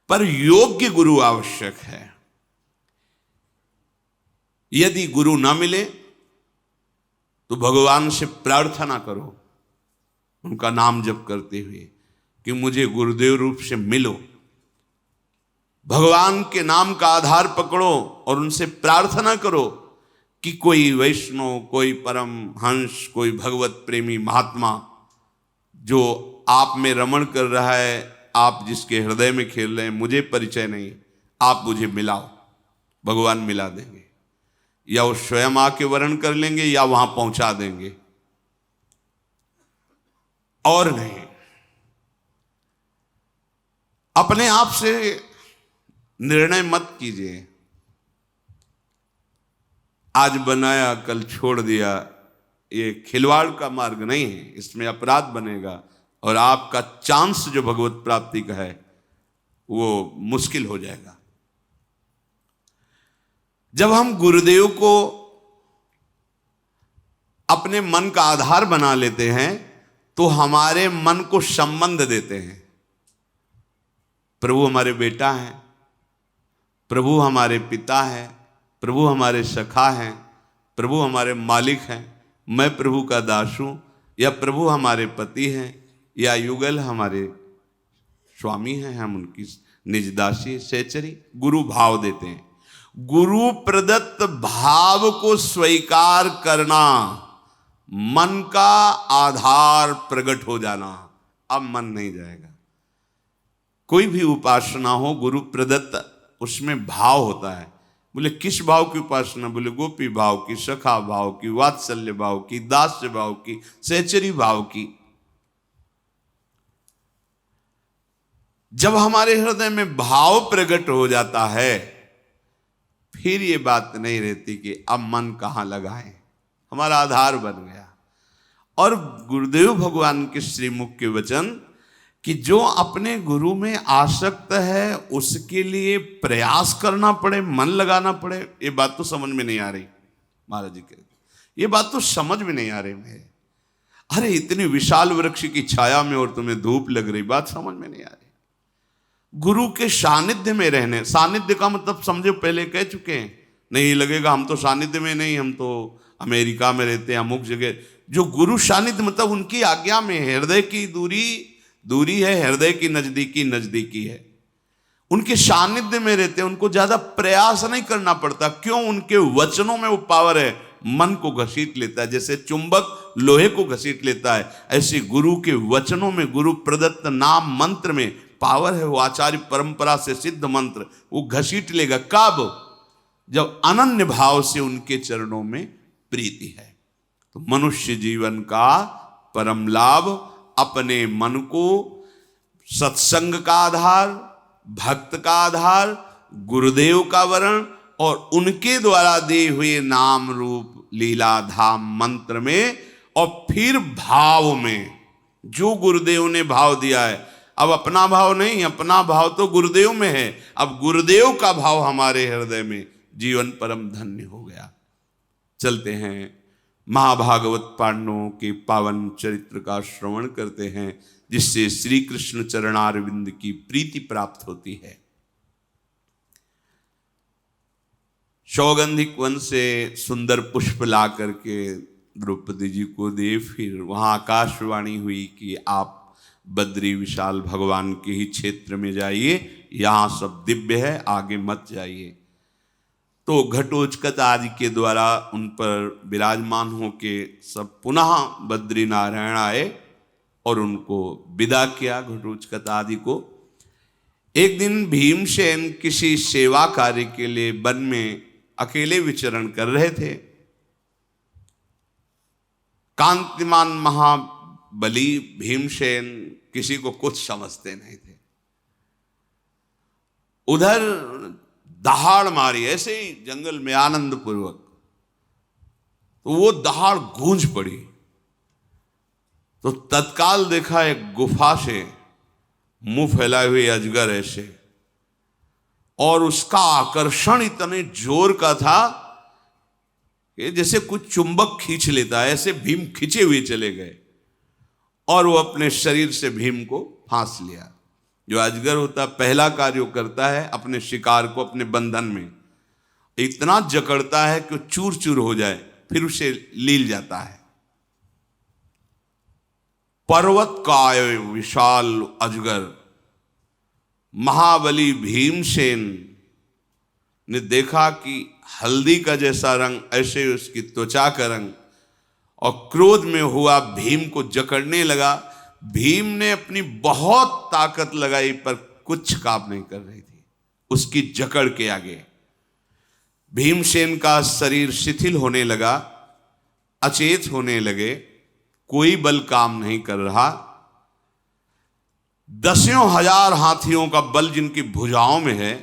पर योग्य गुरु आवश्यक है। यदि गुरु ना मिले तो भगवान से प्रार्थना करो, उनका नाम जप करते हुए कि मुझे गुरुदेव रूप से मिलो। भगवान के नाम का आधार पकड़ो और उनसे प्रार्थना करो कि कोई वैष्णव, कोई परम हंस, कोई भगवत प्रेमी महात्मा जो आप में रमण कर रहा है, आप जिसके हृदय में खेल रहे हैं, मुझे परिचय नहीं, आप मुझे मिलाओ। भगवान मिला देंगे, या वो स्वयं आके वर्ण कर लेंगे या वहां पहुंचा देंगे, और नहीं। अपने आप से निर्णय मत कीजिए, आज बनाया कल छोड़ दिया, ये खिलवाड़ का मार्ग नहीं है, इसमें अपराध बनेगा और आपका चांस जो भगवत प्राप्ति का है वो मुश्किल हो जाएगा। जब हम गुरुदेव को अपने मन का आधार बना लेते हैं तो हमारे मन को संबंध देते हैं। प्रभु हमारे बेटा हैं, प्रभु हमारे पिता हैं, प्रभु हमारे सखा हैं, प्रभु हमारे मालिक हैं, मैं प्रभु का दास हूं, या प्रभु हमारे पति हैं, या युगल हमारे स्वामी हैं, हम उनकी निज दासी सहचरी। गुरु भाव देते हैं। गुरु प्रदत्त भाव को स्वीकार करना, मन का आधार प्रकट हो जाना। अब मन नहीं जाएगा। कोई भी उपासना हो गुरु प्रदत्त, उसमें भाव होता है। बोले किस भाव की उपासना? बोले गोपी भाव की, सखा भाव की, वात्सल्य भाव की, दास्य भाव की, सहचरी भाव की। जब हमारे हृदय में भाव प्रकट हो जाता है फिर ये बात नहीं रहती कि अब मन कहां लगाएं, हमारा आधार बन गया। और गुरुदेव भगवान के श्रीमुख के वचन कि जो अपने गुरु में आसक्त है उसके लिए प्रयास करना पड़े, मन लगाना पड़े, ये बात तो समझ में नहीं आ रही। महाराज जी कहते ये बात तो समझ में नहीं आ रही मेरे। अरे इतनी विशाल वृक्ष की छाया में और तुम्हें धूप लग रही, बात समझ में नहीं आ रही। गुरु के सानिध्य में रहने, सानिध्य का मतलब समझो, पहले कह चुके हैं, नहीं लगेगा हम तो सानिध्य में नहीं, हम तो अमेरिका में रहते हैं, अमुक जगह। जो गुरु सानिध्य मतलब उनकी आज्ञा में है, हृदय की दूरी है, हृदय की नजदीकी है। उनके सानिध्य में रहते हैं, उनको ज्यादा प्रयास नहीं करना पड़ता। क्यों? उनके वचनों में वो पावर है, मन को घसीट लेता है। जैसे चुंबक लोहे को घसीट लेता है, ऐसे गुरु के वचनों में, गुरु प्रदत्त नाम मंत्र में पावर है। वो आचार्य परंपरा से सिद्ध मंत्र वो घसीट लेगा। कब? जब अनन्य भाव से उनके चरणों में प्रीति है। तो मनुष्य जीवन का परम लाभ अपने मन को सत्संग का आधार, भक्त का आधार, गुरुदेव का वर्ण और उनके द्वारा दिए हुए नाम रूप लीला धाम मंत्र में, और फिर भाव में जो गुरुदेव ने भाव दिया है। अब अपना भाव नहीं, अपना भाव तो गुरुदेव में है। अब गुरुदेव का भाव हमारे हृदय में, जीवन परम धन्य हो गया। चलते हैं महाभागवत पांडवों के पावन चरित्र का श्रवण करते हैं, जिससे श्री कृष्ण चरणारविंद की प्रीति प्राप्त होती है। सौगंधिक वन से सुंदर पुष्प ला करके द्रौपदी जी को दे, फिर वहां आकाशवाणी हुई कि आप बद्री विशाल भगवान के ही क्षेत्र में जाइए, यहां सब दिव्य है, आगे मत जाइए। तो घटोत्कच आदि के द्वारा उन पर विराजमान होके सब पुनः बद्री नारायण आए और उनको विदा किया, घटोत्कच आदि को। एक दिन भीमसेन किसी सेवा कार्य के लिए वन में अकेले विचरण कर रहे थे। कांतिमान महाबली भीमसेन किसी को कुछ समझते नहीं थे। उधर दहाड़ मारी ऐसे ही जंगल में आनंद पूर्वक, तो वो दहाड़ गूंज पड़ी। तो तत्काल देखा एक गुफा से मुंह फैलाए हुए अजगर ऐसे, और उसका आकर्षण इतने जोर का था कि जैसे कुछ चुंबक खींच लेता है, ऐसे भीम खींचे हुए चले गए और वो अपने शरीर से भीम को फांस लिया। जो अजगर होता पहला कार्य करता है अपने शिकार को अपने बंधन में, इतना जकड़ता है कि चूर चूर हो जाए, फिर उसे लील जाता है। पर्वत काय विशाल अजगर, महाबली भीमसेन ने देखा कि हल्दी का जैसा रंग, ऐसे उसकी त्वचा का रंग, और क्रोध में हुआ भीम को जकड़ने लगा। भीम ने अपनी बहुत ताकत लगाई पर कुछ काम नहीं कर रही थी उसकी जकड़ के आगे। भीमसेन का शरीर शिथिल होने लगा, अचेत होने लगे, कोई बल काम नहीं कर रहा। दसियों हजार हाथियों का बल जिनकी भुजाओं में है,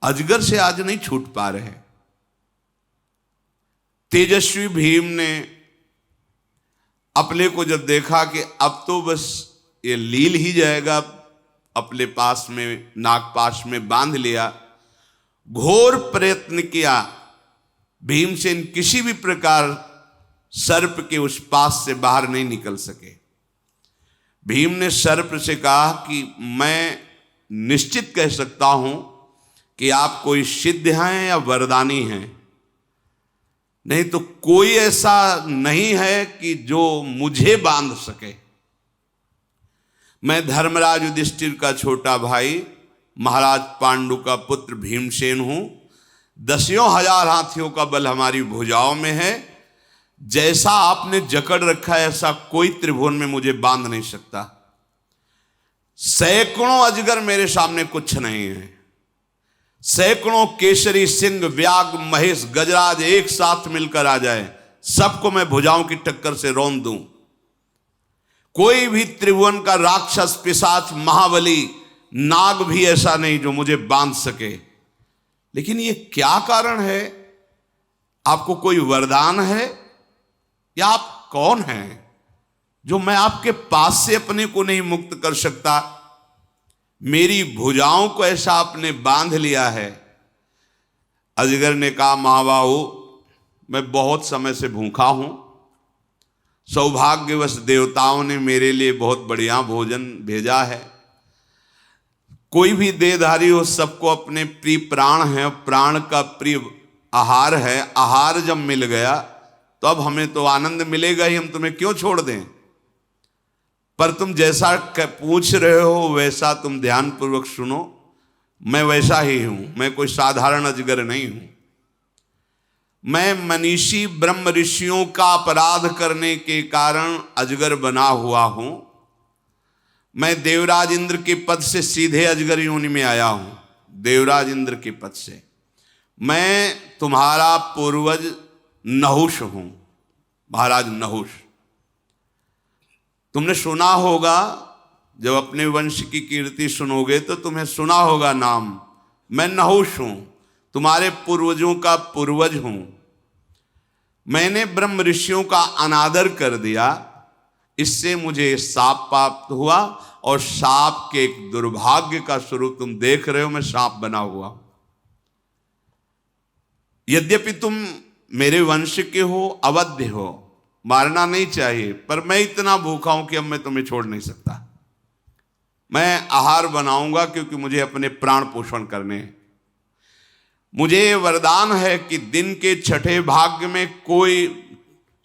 अजगर से आज नहीं छूट पा रहे। तेजस्वी भीम ने अपने को जब देखा कि अब तो बस ये लील ही जाएगा, अपने पास में नागपाश में बांध लिया। घोर प्रयत्न किया, भीमसेन किसी भी प्रकार सर्प के उस पास से बाहर नहीं निकल सके। भीम ने सर्प से कहा कि मैं निश्चित कह सकता हूं कि आप कोई सिद्ध हैं या वरदानी हैं, नहीं तो कोई ऐसा नहीं है कि जो मुझे बांध सके। मैं धर्मराज युधिष्ठिर का छोटा भाई, महाराज पांडु का पुत्र भीमसेन हूं। दसियों हजार हाथियों का बल हमारी भुजाओं में है। जैसा आपने जकड़ रखा है ऐसा कोई त्रिभुवन में मुझे बांध नहीं सकता। सैकड़ों अजगर मेरे सामने कुछ नहीं है। सैकड़ों केसरी, सिंह, व्याघ्र, महेश, गजराज एक साथ मिलकर आ जाए, सबको मैं भुजाओं की टक्कर से रौंद दूं। कोई भी त्रिभुवन का राक्षस, पिशाच, महाबली, नाग भी ऐसा नहीं जो मुझे बांध सके। लेकिन ये क्या कारण है? आपको कोई वरदान है या आप कौन हैं जो मैं आपके पास से अपने को नहीं मुक्त कर सकता? मेरी भुजाओं को ऐसा आपने बांध लिया है। अजगर ने कहा, महाबाहु, मैं बहुत समय से भूखा हूं। सौभाग्यवश देवताओं ने मेरे लिए बहुत बढ़िया भोजन भेजा है। कोई भी देहधारी हो, सबको अपने प्रिय प्राण है, प्राण का प्रिय आहार है। आहार जब मिल गया तो अब हमें तो आनंद मिलेगा ही, हम तुम्हें क्यों छोड़ दें? पर तुम जैसा पूछ रहे हो वैसा तुम ध्यान पूर्वक सुनो। मैं वैसा ही हूं, मैं कोई साधारण अजगर नहीं हूं। मैं मनीषी ब्रह्म ऋषियों का अपराध करने के कारण अजगर बना हुआ हूं। मैं देवराज इंद्र के पद से सीधे अजगर योनि में आया हूं, देवराज इंद्र के पद से। मैं तुम्हारा पूर्वज नहुष हूं, महाराज नहुष। तुमने सुना होगा, जब अपने वंश की कीर्ति सुनोगे तो तुम्हें सुना होगा नाम। मैं नहुष हूं, तुम्हारे पूर्वजों का पूर्वज हूं। मैंने ब्रह्म ऋषियों का अनादर कर दिया, इससे मुझे शाप प्राप्त हुआ, और सांप के एक दुर्भाग्य का स्वरूप तुम देख रहे हो। मैं सांप बना हुआ। यद्यपि तुम मेरे वंश के हो, अवध्य हो, मारना नहीं चाहिए, पर मैं इतना भूखा हूं कि अब मैं तुम्हें छोड़ नहीं सकता। मैं आहार बनाऊंगा क्योंकि मुझे अपने प्राण पोषण करने हैं। मुझे वरदान है कि दिन के छठे भाग में कोई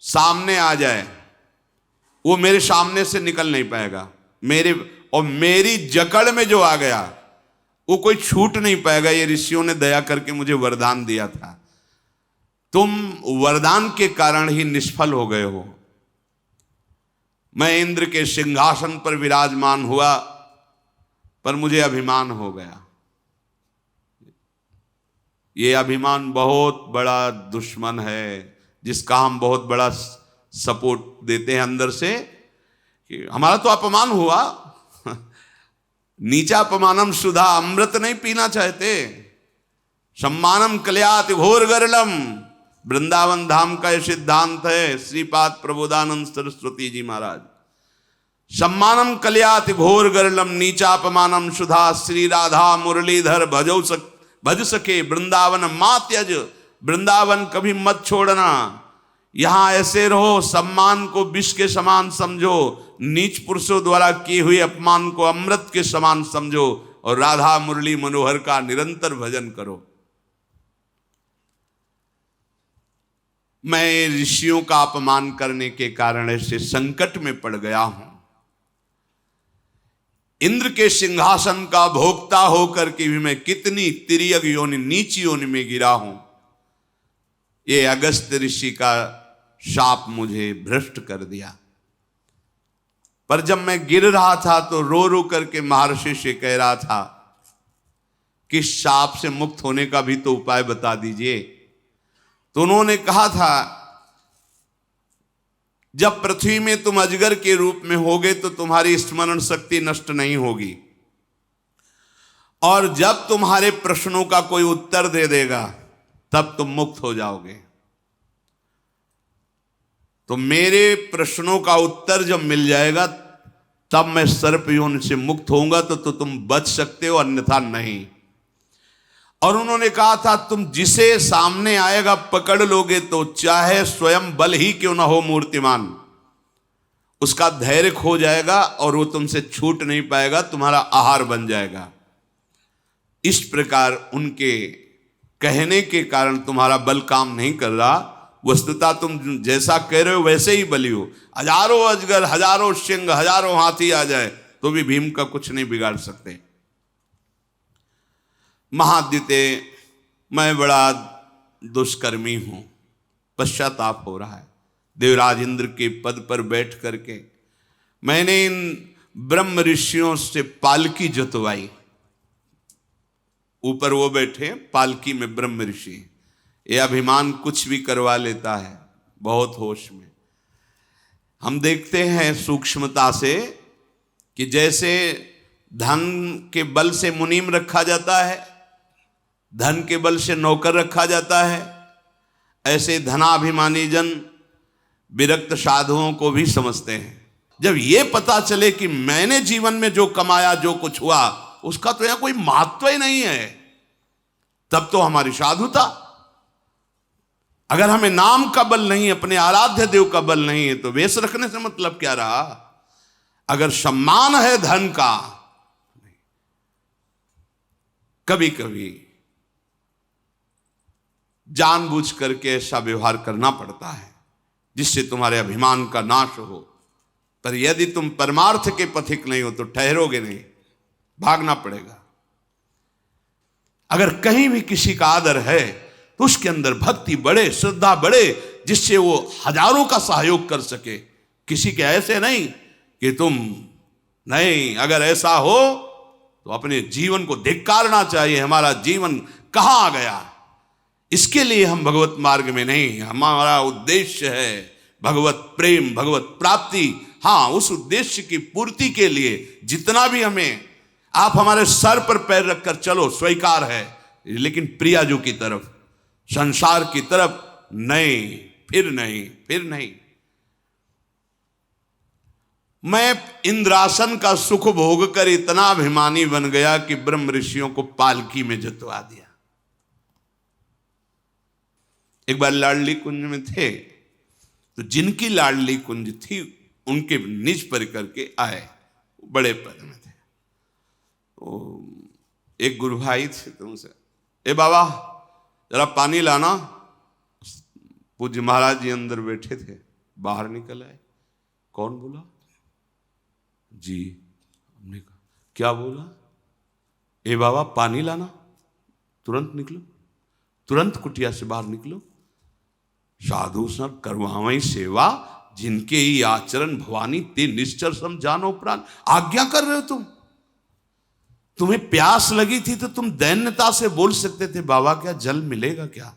सामने आ जाए, वो मेरे सामने से निकल नहीं पाएगा। मेरी जकड़ में जो आ गया वो कोई छूट नहीं पाएगा। ये ऋषियों ने दया करके मुझे वरदान दिया था। तुम वरदान के कारण ही निष्फल हो गए हो। मैं इंद्र के सिंहासन पर विराजमान हुआ, पर मुझे अभिमान हो गया। ये अभिमान बहुत बड़ा दुश्मन है, जिसका हम बहुत बड़ा सपोर्ट देते हैं अंदर से कि हमारा तो अपमान हुआ। नीचा अपमानम सुधा, अमृत नहीं पीना चाहते। सम्मानम कल्याति घोर गरलम, वृंदावन धाम का यह सिद्धांत है। श्रीपाद प्रबोधानंद सरस्वती जी महाराज। सम्मानम कल्याति घोर गरलम, नीचा अपमानम सुधा। श्री राधा मुरलीधर भज सके वृंदावन मां त्यज, वृंदावन कभी मत छोड़ना। यहां ऐसे रहो, सम्मान को विष के समान समझो, नीच पुरुषों द्वारा किए हुए अपमान को अमृत के समान समझो। और राधा मुरली मनोहर का निरंतर भजन करो। मैं ऋषियों का अपमान करने के कारण ऐसे संकट में पड़ गया हूं। इंद्र के सिंहासन का भोक्ता होकर के भी मैं कितनी तिर्यक योनि, नीच योनि में गिरा हूं। ये अगस्त्य ऋषि का शाप मुझे भ्रष्ट कर दिया। पर जब मैं गिर रहा था तो रो रो करके महर्षि से कह रहा था कि शाप से मुक्त होने का भी तो उपाय बता दीजिए। तो उन्होंने कहा था, जब पृथ्वी में तुम अजगर के रूप में होगे तो तुम्हारी स्मरण शक्ति नष्ट नहीं होगी, और जब तुम्हारे प्रश्नों का कोई उत्तर दे देगा तब तुम मुक्त हो जाओगे। तो मेरे प्रश्नों का उत्तर जब मिल जाएगा तब मैं सर्प योनि से मुक्त होऊंगा, तो तुम बच सकते हो, अन्यथा नहीं। और उन्होंने कहा था, तुम जिसे सामने आएगा पकड़ लोगे तो चाहे स्वयं बल ही क्यों ना हो मूर्तिमान, उसका धैर्य खो जाएगा और वो तुमसे छूट नहीं पाएगा, तुम्हारा आहार बन जाएगा। इस प्रकार उनके कहने के कारण तुम्हारा बल काम नहीं कर रहा। वस्तुतः तुम जैसा कह रहे हो वैसे ही बली हो। हजारों अजगर, हजारों सिंह, हजारों हाथी आ जाए तो भी भीम का कुछ नहीं बिगाड़ सकते। महाद्युते, मैं बड़ा दुष्कर्मी हूं, पश्चाताप हो रहा है। देवराज इंद्र के पद पर बैठ करके मैंने इन ब्रह्म ऋषियों से पालकी जुतवाई। ऊपर वो बैठे, पालकी में ब्रह्म ऋषि। ये अभिमान कुछ भी करवा लेता है, बहुत होश में। हम देखते हैं सूक्ष्मता से कि जैसे धन के बल से मुनीम रखा जाता है, धन के बल से नौकर रखा जाता है, ऐसे धनाभिमानी जन विरक्त साधुओं को भी समझते हैं। जब ये पता चले कि मैंने जीवन में जो कमाया, जो कुछ हुआ, उसका तो यहां कोई महत्व ही नहीं है, तब तो हमारी साधुता। अगर हमें नाम का बल नहीं, अपने आराध्य देव का बल नहीं है, तो वेश रखने से मतलब क्या रहा। अगर सम्मान है धन का, कभी कभी जानबूझ करके ऐसा व्यवहार करना पड़ता है जिससे तुम्हारे अभिमान का नाश हो। पर यदि तुम परमार्थ के पथिक नहीं हो तो ठहरोगे नहीं, भागना पड़ेगा। अगर कहीं भी किसी का आदर है तो उसके अंदर भक्ति बढ़े, श्रद्धा बढ़े, जिससे वो हजारों का सहयोग कर सके। किसी के ऐसे नहीं कि तुम नहीं, अगर ऐसा हो तो अपने जीवन को धिक्कारना चाहिए। हमारा जीवन कहां आ गया, इसके लिए हम भगवत मार्ग में नहीं। हमारा उद्देश्य है भगवत प्रेम, भगवत प्राप्ति। हाँ, उस उद्देश्य की पूर्ति के लिए जितना भी हमें, आप हमारे सर पर पैर रखकर चलो, स्वीकार है, लेकिन प्रियाजू की तरफ, संसार की तरफ नहीं, फिर नहीं, फिर नहीं। मैं इंद्रासन का सुख भोग कर इतना अभिमानी बन गया कि ब्रह्म ऋषियों को पालकी में जतवा दिया। एक बार लाडली कुंज में थे, तो जिनकी लाडली कुंज थी उनके निज पर करके आए, बड़े पद में थे। तो एक गुरु भाई थे, तो उनसे, ए बाबा जरा पानी लाना। पूज्य महाराज जी अंदर बैठे थे, बाहर निकल आए। कौन बोला? जी। हमने कहा क्या बोला? ए बाबा पानी लाना। तुरंत निकलो, तुरंत कुटिया से बाहर निकलो। साधु सब करवावई सेवा, जिनके ही आचरण भवानी ते निश्चर सम जानो प्राण। आज्ञा कर रहे हो तुम। तुम्हें प्यास लगी थी तो तुम दैन्यता से बोल सकते थे, बाबा क्या जल मिलेगा क्या?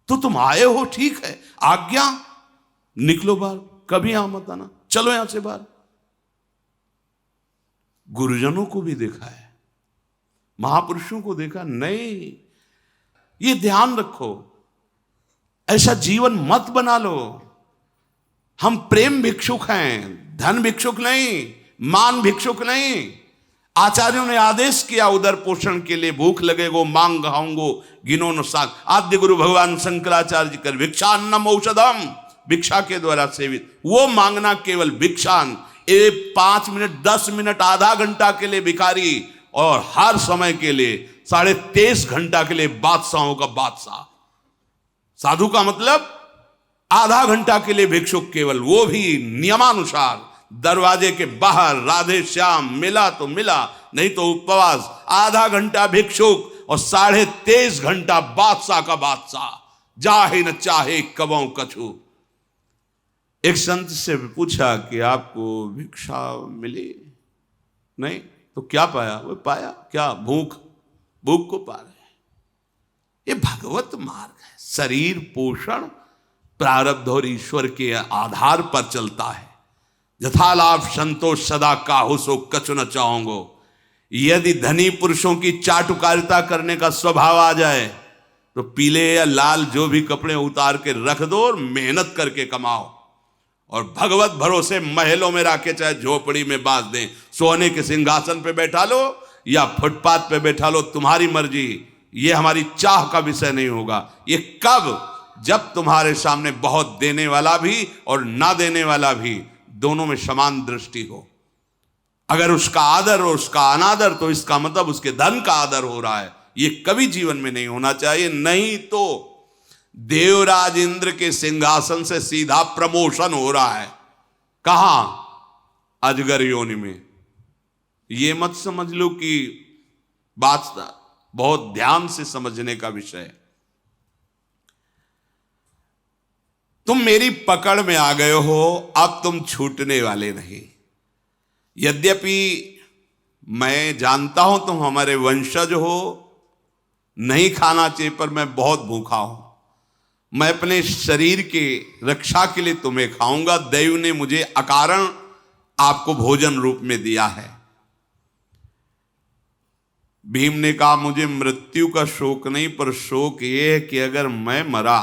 तो तुम आए हो, ठीक है, आज्ञा, निकलो बाहर, कभी यहां मत आना, चलो यहां से बाहर। गुरुजनों को भी देखा है, महापुरुषों को देखा नहीं। ये ध्यान रखो, ऐसा जीवन मत बना लो। हम प्रेम भिक्षुक हैं, धन भिक्षुक नहीं, मान भिक्षुक नहीं। आचार्यों ने आदेश किया उदर पोषण के लिए, भूख लगेगो मांग हाऊंगो गिनो न साग। आद्य गुरु भगवान शंकराचार्य जी कर भिक्षान्नम औषधम, भिक्षा के द्वारा सेवित, वो मांगना केवल भिक्षान। 5 मिनट, 10 मिनट, आधा घंटा के लिए भिखारी और हर समय के लिए 23.5 घंटा के लिए बादशाहों का बादशाह। साधु का मतलब आधा घंटा के लिए भिक्षुक केवल, वो भी नियमानुसार, दरवाजे के बाहर राधे श्याम, मिला तो मिला नहीं तो उपवास, आधा घंटा भिक्षुक और 23.5 घंटा बादशाह का बादशाह, जाहे न चाहे कबों कछु। एक संत से पूछा कि आपको भिक्षा मिली? नहीं तो क्या पाया? वो पाया क्या? भूख को पा रहे। ये भगवत मार्ग है। शरीर पोषण प्रारब्ध और ईश्वर के आधार पर चलता है। यथालाभ संतोष सदा काहू सो कछु न चाहोगो। यदि धनी पुरुषों की चाटुकारिता करने का स्वभाव आ जाए तो पीले या लाल जो भी कपड़े उतार के रख दो और मेहनत करके कमाओ, और भगवत भरोसे महलों में रखे चाहे झोपड़ी में बांध दें, सोने के सिंहासन पे बैठा लो या फुटपाथ पे बैठा लो, तुम्हारी मर्जी। ये हमारी चाह का विषय नहीं होगा। ये कब? जब तुम्हारे सामने बहुत देने वाला भी और ना देने वाला भी, दोनों में समान दृष्टि हो। अगर उसका आदर और उसका अनादर, तो इसका मतलब उसके धन का आदर हो रहा है। ये कभी जीवन में नहीं होना चाहिए। नहीं तो देवराज इंद्र के सिंहासन से सीधा प्रमोशन हो रहा है। कहां? अजगर योनि में। ये मत समझ लो कि बात बहुत ध्यान से समझने का विषय है। तुम मेरी पकड़ में आ गए हो, अब तुम छूटने वाले नहीं। यद्यपि मैं जानता हूं तुम हमारे वंशज हो, नहीं खाना चाहिए, पर मैं बहुत भूखा हूं। मैं अपने शरीर के रक्षा के लिए तुम्हें खाऊंगा। दैव ने मुझे अकारण आपको भोजन रूप में दिया है। भीम ने कहा, मुझे मृत्यु का शोक नहीं, पर शोक यह है कि अगर मैं मरा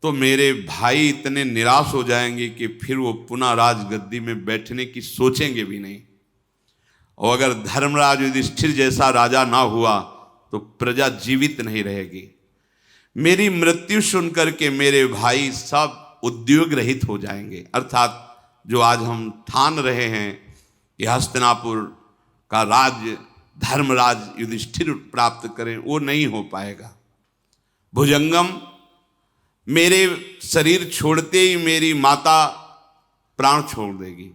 तो मेरे भाई इतने निराश हो जाएंगे कि फिर वो पुनः राजगद्दी में बैठने की सोचेंगे भी नहीं। और अगर धर्मराज युधिष्ठिर जैसा राजा ना हुआ तो प्रजा जीवित नहीं रहेगी। मेरी मृत्यु सुनकर के मेरे भाई सब उद्योग रहित हो जाएंगे। अर्थात जो आज हम ठान रहे हैं कि हस्तिनापुर का राज्य धर्मराज युधिष्ठिर प्राप्त करें, वो नहीं हो पाएगा। भुजंगम, मेरे शरीर छोड़ते ही मेरी माता प्राण छोड़ देगी,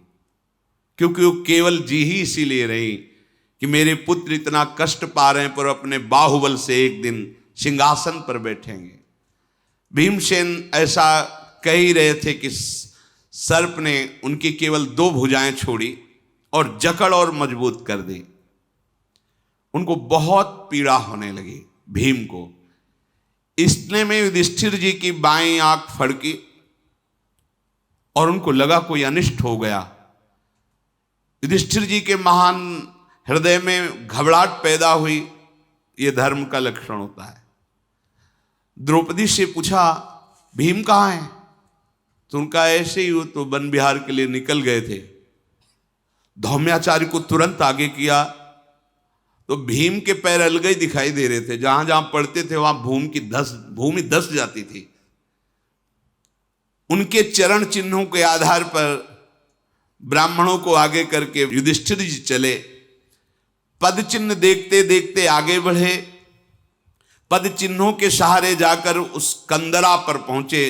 क्योंकि वो केवल जी ही इसीलिए रही कि मेरे पुत्र इतना कष्ट पा रहे हैं, पर अपने बाहुबल से एक दिन सिंहासन पर बैठेंगे। भीमसेन ऐसा कह ही रहे थे कि सर्प ने उनकी केवल 2 भुजाएं छोड़ी और जकड़ और मजबूत कर दी। उनको बहुत पीड़ा होने लगी भीम को। इतने में युधिष्ठिर जी की बाईं आंख फड़की और उनको लगा कोई अनिष्ट हो गया। युधिष्ठिर जी के महान हृदय में घबराहट पैदा हुई। यह धर्म का लक्षण होता है। द्रौपदी से पूछा, भीम कहाँ है? तो उनका ऐसे ही, वो तो वन विहार के लिए निकल गए थे। धौम्याचार्य को तुरंत आगे किया तो भीम के पैर अलग ही दिखाई दे रहे थे। जहां जहां पड़ते थे वहां भूमि धस जाती थी। उनके चरण चिन्हों के आधार पर ब्राह्मणों को आगे करके युधिष्ठिर जी चले। पद चिन्ह देखते देखते आगे बढ़े। पद चिन्हों के सहारे जाकर उस कंदरा पर पहुंचे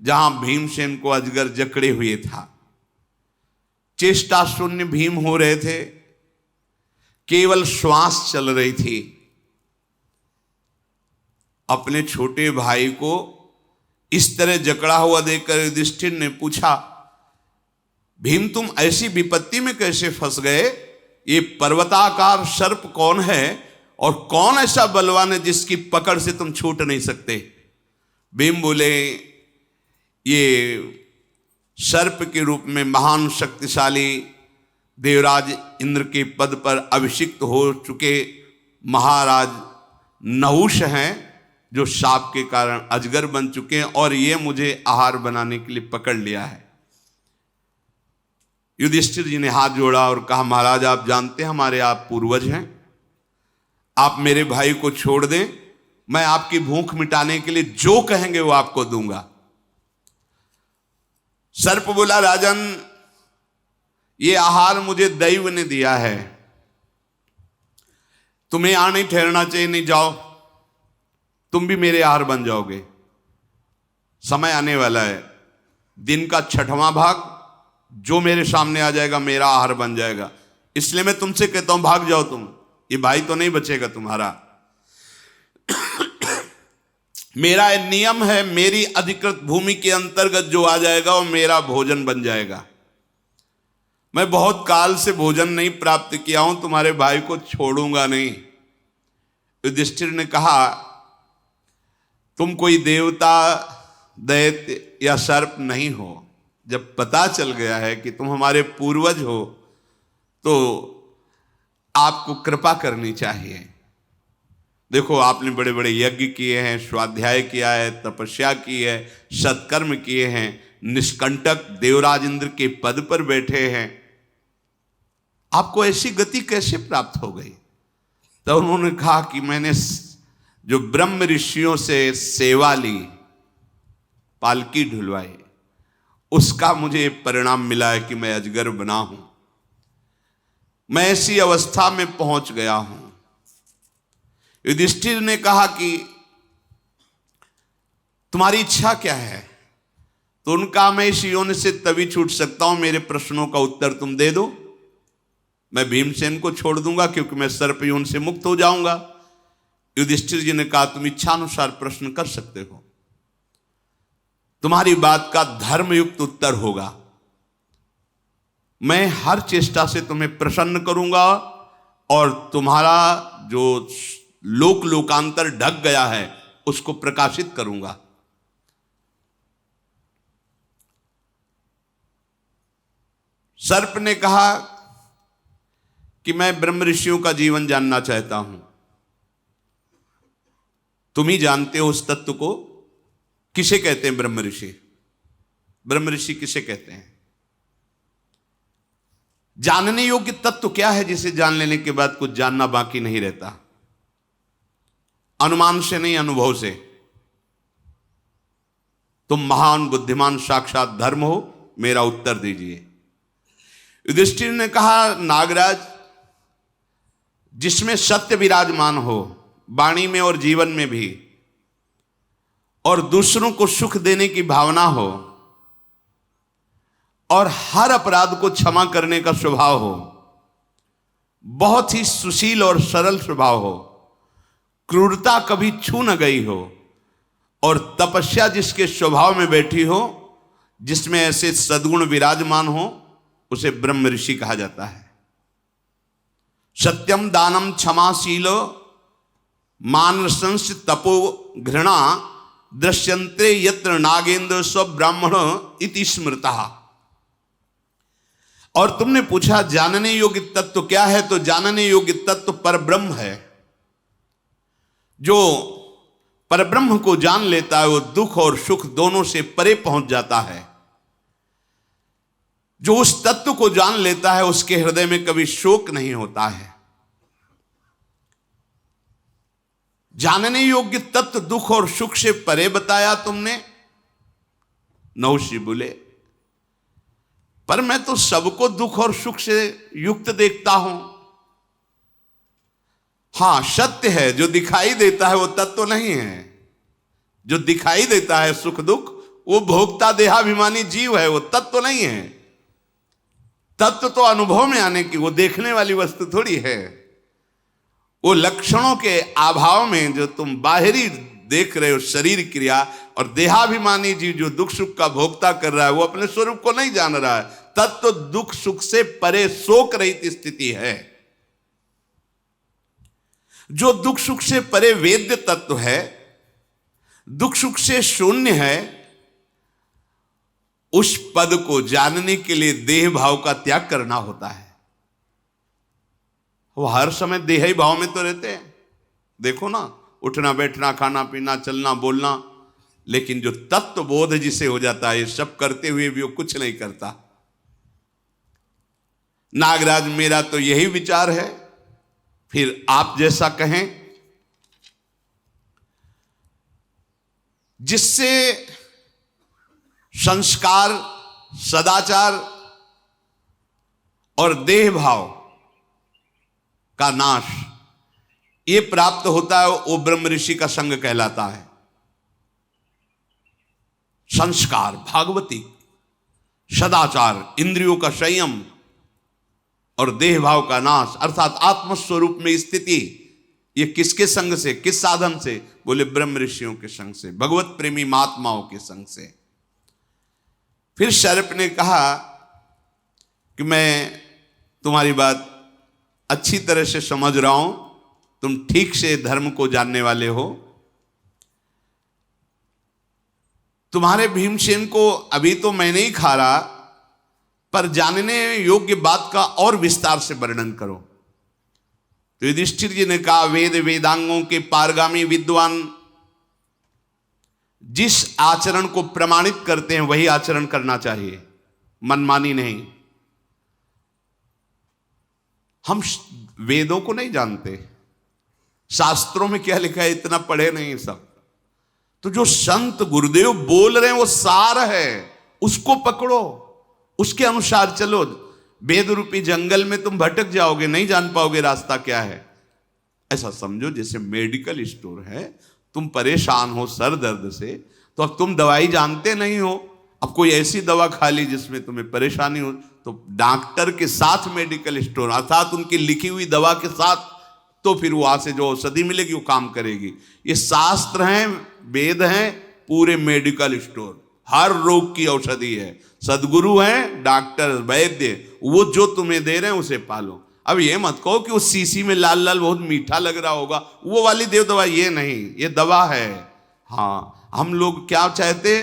जहां भीमसेन को अजगर जकड़े हुए था। चेष्टा शून्य भीम हो रहे थे, केवल श्वास चल रही थी। अपने छोटे भाई को इस तरह जकड़ा हुआ देखकर युधिष्ठिर ने पूछा, भीम तुम ऐसी विपत्ति में कैसे फंस गए? ये पर्वताकार सर्प कौन है और कौन ऐसा बलवान है जिसकी पकड़ से तुम छूट नहीं सकते? भीम बोले, ये सर्प के रूप में महान शक्तिशाली देवराज इंद्र के पद पर अभिषिक्त हो चुके महाराज नहुष हैं, जो शाप के कारण अजगर बन चुके हैं, और ये मुझे आहार बनाने के लिए पकड़ लिया है। युधिष्ठिर जी ने हाथ जोड़ा और कहा, महाराज आप जानते हैं हमारे आप पूर्वज हैं, आप मेरे भाई को छोड़ दें, मैं आपकी भूख मिटाने के लिए जो कहेंगे वो आपको दूंगा। सर्प बोला, राजन ये आहार मुझे दैव ने दिया है, तुम्हें यहां नहीं ठहरना चाहिए, नहीं जाओ, तुम भी मेरे आहार बन जाओगे। समय आने वाला है, दिन का 6वां भाग जो मेरे सामने आ जाएगा मेरा आहार बन जाएगा। इसलिए मैं तुमसे कहता हूं भाग जाओ तुम, ये भाई तो नहीं बचेगा तुम्हारा। मेरा नियम है, मेरी अधिकृत भूमि के अंतर्गत जो आ जाएगा वो मेरा भोजन बन जाएगा। मैं बहुत काल से भोजन नहीं प्राप्त किया हूं, तुम्हारे भाई को छोड़ूंगा नहीं। युधिष्ठिर ने कहा तुम कोई देवता, दैत्य या सर्प नहीं हो। जब पता चल गया है कि तुम हमारे पूर्वज हो तो आपको कृपा करनी चाहिए। देखो आपने बड़े बड़े यज्ञ किए हैं, स्वाध्याय किया है, तपस्या की है, सत्कर्म किए हैं, निष्कंटक देवराज इंद्र के पद पर बैठे हैं, आपको ऐसी गति कैसे प्राप्त हो गई? तो उन्होंने कहा कि मैंने जो ब्रह्म ऋषियों से सेवा ली, पालकी ढुलवाई, उसका मुझे परिणाम मिला है कि मैं अजगर बना हूं। मैं ऐसी अवस्था में पहुंच गया हूं। युधिष्ठिर ने कहा कि तुम्हारी इच्छा क्या है? तो उनका मैं इस योनि से तभी छूट सकता हूं, मेरे प्रश्नों का उत्तर तुम दे दो, मैं भीमसेन को छोड़ दूंगा क्योंकि मैं सर्प योनि से मुक्त हो जाऊंगा। युधिष्ठिर जी ने कहा तुम इच्छानुसार प्रश्न कर सकते हो, तुम्हारी बात का धर्मयुक्त उत्तर होगा। मैं हर चेष्टा से तुम्हें प्रसन्न करूंगा और तुम्हारा जो लोक लोकांतर ढक गया है उसको प्रकाशित करूंगा। सर्प ने कहा कि मैं ब्रह्म ऋषियों का जीवन जानना चाहता हूं। तुम ही जानते हो उस तत्व को, किसे कहते हैं ब्रह्म ऋषि? ब्रह्म ऋषि किसे कहते हैं? जानने योग्य तत्व क्या है जिसे जान लेने के बाद कुछ जानना बाकी नहीं रहता? अनुमान से नहीं, अनुभव से। तुम महान बुद्धिमान साक्षात धर्म हो, मेरा उत्तर दीजिए। युधिष्ठिर ने कहा नागराज, जिसमें सत्य विराजमान हो वाणी में और जीवन में भी, और दूसरों को सुख देने की भावना हो, और हर अपराध को क्षमा करने का स्वभाव हो, बहुत ही सुशील और सरल स्वभाव हो, क्रूरता कभी छू न गई हो, और तपस्या जिसके स्वभाव में बैठी हो, जिसमें ऐसे सद्गुण विराजमान हो, उसे ब्रह्म ऋषि कहा जाता है। सत्यम दानम क्षमाशीलो मानसंस तपो घृणा दृश्यन्ते यत्र नागेंद्र स्व ब्राह्मण इति स्मृता। और तुमने पूछा जानने योग्य तत्व क्या है? तो जानने योग्य तत्व परब्रह्म है। जो परब्रह्म को जान लेता है वो दुख और सुख दोनों से परे पहुंच जाता है। जो उस तत्व को जान लेता है उसके हृदय में कभी शोक नहीं होता है। जानने योग्य तत्व दुख और सुख से परे बताया तुमने। नहुषी बोले पर मैं तो सबको दुख और सुख से युक्त देखता हूं। हां सत्य है, जो दिखाई देता है वो तत्व नहीं है। जो दिखाई देता है सुख दुख वो भोक्ता देहाभिमानी जीव है, वो तत्व नहीं है। तत्व तो अनुभव में आने की, वो देखने वाली वस्तु थोड़ी है। वो लक्षणों के अभाव में जो तुम बाहरी देख रहे हो शरीर क्रिया, और देहाभिमानी जीव जो दुख सुख का भोक्ता कर रहा है वो अपने स्वरूप को नहीं जान रहा है। तत्व दुख सुख से परे शोक रहित स्थिति है। जो दुख सुख से परे वेद्य तत्व है, दुख सुख से शून्य है, उस पद को जानने के लिए देह भाव का त्याग करना होता है। वो हर समय देह ही भाव में तो रहते हैं। देखो ना, उठना बैठना खाना पीना चलना बोलना, लेकिन जो तत्व बोध जिसे हो जाता है, ये सब करते हुए भी वो कुछ नहीं करता। नागराज मेरा तो यही विचार है, फिर आप जैसा कहें। जिससे संस्कार सदाचार और देह भाव का नाश ये प्राप्त होता है वो ब्रह्म ऋषि का संग कहलाता है। संस्कार, भागवती, सदाचार, इंद्रियों का संयम और देह भाव का नाश अर्थात आत्मस्वरूप में स्थिति, ये किसके संग से, किस साधन से? बोले ब्रह्म ऋषियों के संग से, भगवत प्रेमी महात्माओं के संग से। फिर शरप ने कहा कि मैं तुम्हारी बात अच्छी तरह से समझ रहा हूं, तुम ठीक से धर्म को जानने वाले हो। तुम्हारे भीमसेन को अभी तो मैं नहीं खा रहा, पर जानने योग्य बात का और विस्तार से वर्णन करो। तो युधिष्ठिर जी ने कहा, वेद वेदांगों के पारगामी विद्वान जिस आचरण को प्रमाणित करते हैं वही आचरण करना चाहिए, मनमानी नहीं। हम वेदों को नहीं जानते, शास्त्रों में क्या लिखा है इतना पढ़े नहीं सब। तो जो संत गुरुदेव बोल रहे हैं वो सार है, उसको पकड़ो, उसके अनुसार चलो। वेद रूपी जंगल में तुम भटक जाओगे, नहीं जान पाओगे रास्ता क्या है। ऐसा समझो जैसे मेडिकल स्टोर है, तुम परेशान हो सर दर्द से, तो अब तुम दवाई जानते नहीं हो, अब कोई ऐसी दवा खा ली जिसमें तुम्हें परेशानी हो, तो डॉक्टर के साथ मेडिकल स्टोर अर्थात उनकी लिखी हुई दवा के साथ, तो फिर वहां से जो औषधि मिलेगी वो काम करेगी। ये शास्त्र हैं, वेद हैं, पूरे मेडिकल स्टोर, हर रोग की औषधि है। सदगुरु हैं, डॉक्टर, वैद्य, वो जो तुम्हें दे रहे हैं उसे पालो। अब ये मत कहो कि उस शीशी में लाल लाल बहुत मीठा लग रहा होगा, वो वाली देव दवा, ये नहीं, ये दवा है। हाँ, हम लोग क्या चाहते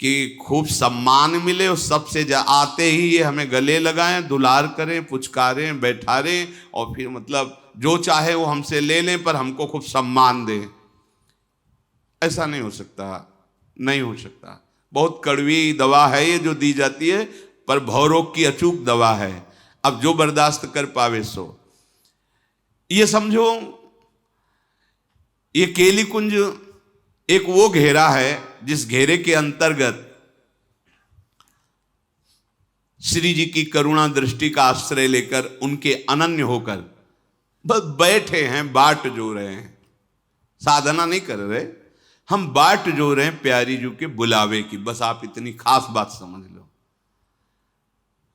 कि खूब सम्मान मिले, और सबसे आते ही ये हमें गले लगाएं, दुलार करें, पुचकारें, बैठारें, और फिर मतलब जो चाहे वो हमसे ले लें, पर हमको खूब सम्मान दें। ऐसा नहीं हो सकता, नहीं हो सकता। बहुत कड़वी दवा है ये जो दी जाती है, पर भवरोग की अचूक दवा है। अब जो बर्दाश्त कर पावे सो। ये समझो ये केली कुंज एक वो घेरा है जिस घेरे के अंतर्गत श्री जी की करुणा दृष्टि का आश्रय लेकर उनके अनन्य होकर बस बैठे हैं, बाट जो रहे हैं, साधना नहीं कर रहे, हम बाट जो रहे हैं प्यारी जी के बुलावे की। बस आप इतनी खास बात समझ लो,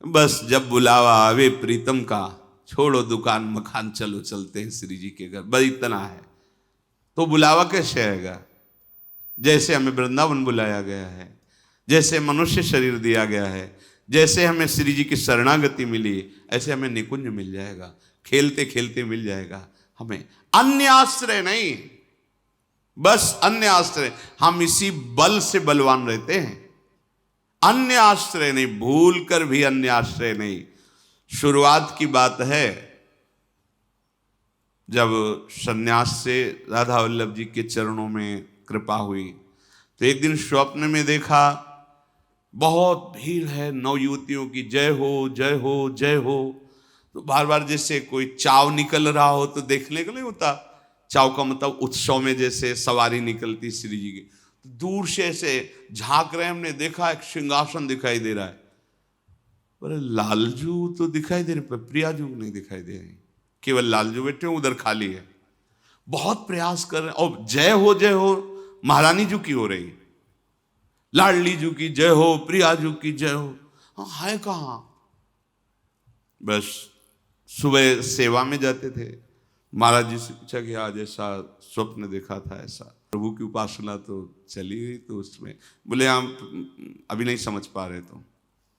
बस जब बुलावा आवे प्रीतम का, छोड़ो दुकान मकान, चलो चलते हैं श्री जी के घर, बस इतना है। तो बुलावा कैसे आएगा? जैसे हमें वृंदावन बुलाया गया है, जैसे मनुष्य शरीर दिया गया है, जैसे हमें श्री जी की शरणागति मिली, ऐसे हमें निकुंज मिल जाएगा, खेलते खेलते मिल जाएगा। हमें अन्य आश्रय नहीं, बस अन्य आश्रय। हम इसी बल से बलवान रहते हैं, अन्य आश्रय नहीं, भूल कर भी अन्य आश्रय नहीं। शुरुआत की बात है, जब सन्यास से राधा वल्लभ जी के चरणों में कृपा हुई, तो एक दिन स्वप्न में देखा बहुत भीड़ है नवयुवतियों की, जय हो जय हो जय हो। तो बार बार जैसे कोई चाव निकल रहा हो तो देखने का नहीं होता, चाव का मतलब उत्सव में जैसे सवारी निकलती श्री जी की, दूर से ऐसे झांक रहे, हमने देखा एक सिंहासन दिखाई दे रहा है, पर लालजू तो दिखाई दे रहे, पर प्रियाजू नहीं दिखाई दे रही, केवल लालजू बैठे हो, उधर खाली है। बहुत प्रयास कर रहे हैं, और जय हो महारानी जू की हो रही, लाडली जू की जय हो, प्रियाजू की जय हो। हाँ, है कहाँ? बस सुबह सेवा में जाते थे, महाराज जी से पूछा कि आज ऐसा स्वप्न देखा था, ऐसा प्रभु की उपासना तो चली गई, तो उसमें बोले हम अभी नहीं समझ पा रहे। तो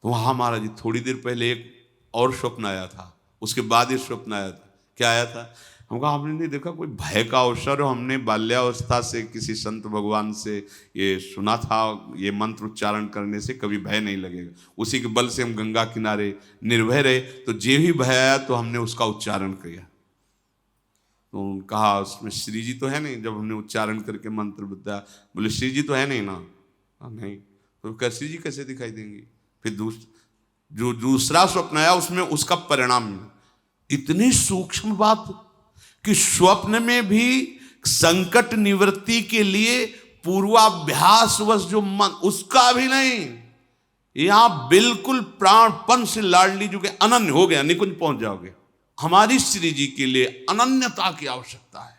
हाँ महाराज जी, थोड़ी देर पहले एक और स्वप्न आया था, उसके बाद ये स्वप्न आया था। क्या आया था? हम कहा आपने नहीं देखा, कोई भय का अवसर हो, हमने बाल्यावस्था से किसी संत भगवान से ये सुना था, ये मंत्र उच्चारण करने से कभी भय नहीं लगेगा, उसी के बल से हम गंगा किनारे निर्भय रहे, तो जे भी भय आया तो हमने उसका उच्चारण किया। तो कहा उसमें श्री जी तो है नहीं, जब हमने उच्चारण करके मंत्र बताया, बोले श्री जी तो है नहीं ना। नहीं, तो श्री जी कैसे दिखाई देंगी? फिर जो दूसरा स्वप्न आया उसमें उसका परिणाम, इतनी सूक्ष्म बात कि स्वप्न में भी संकट निवृत्ति के लिए पूर्वाभ्यासवश जो मन, उसका भी नहीं, यहां बिल्कुल प्राणपन से लाडली जो के अनन्य हो गया, निकुंज पहुंच जाओगे। हमारी श्री जी के लिए अनन्यता की आवश्यकता है,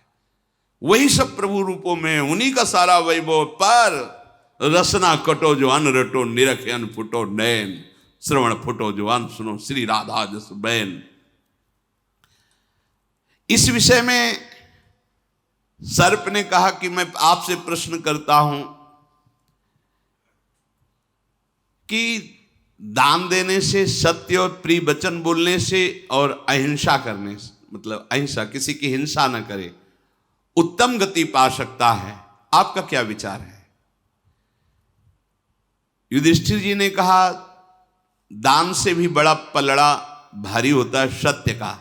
वही सब प्रभु रूपों में, उन्हीं का सारा वैभव। पर रसना कटो जो अन रटो, निरखे अन फुटो नैन, श्रवण फुटो जो अन सुनो, श्री राधा जस बैन। इस विषय में सर्प ने कहा कि मैं आपसे प्रश्न करता हूं कि दान देने से, सत्य और प्रिय वचन बोलने से और अहिंसा करने से, मतलब अहिंसा, किसी की हिंसा न करे, उत्तम गति पा सकता है। आपका क्या विचार है? युधिष्ठिर जी ने कहा दान से भी बड़ा पलड़ा भारी होता है सत्य का,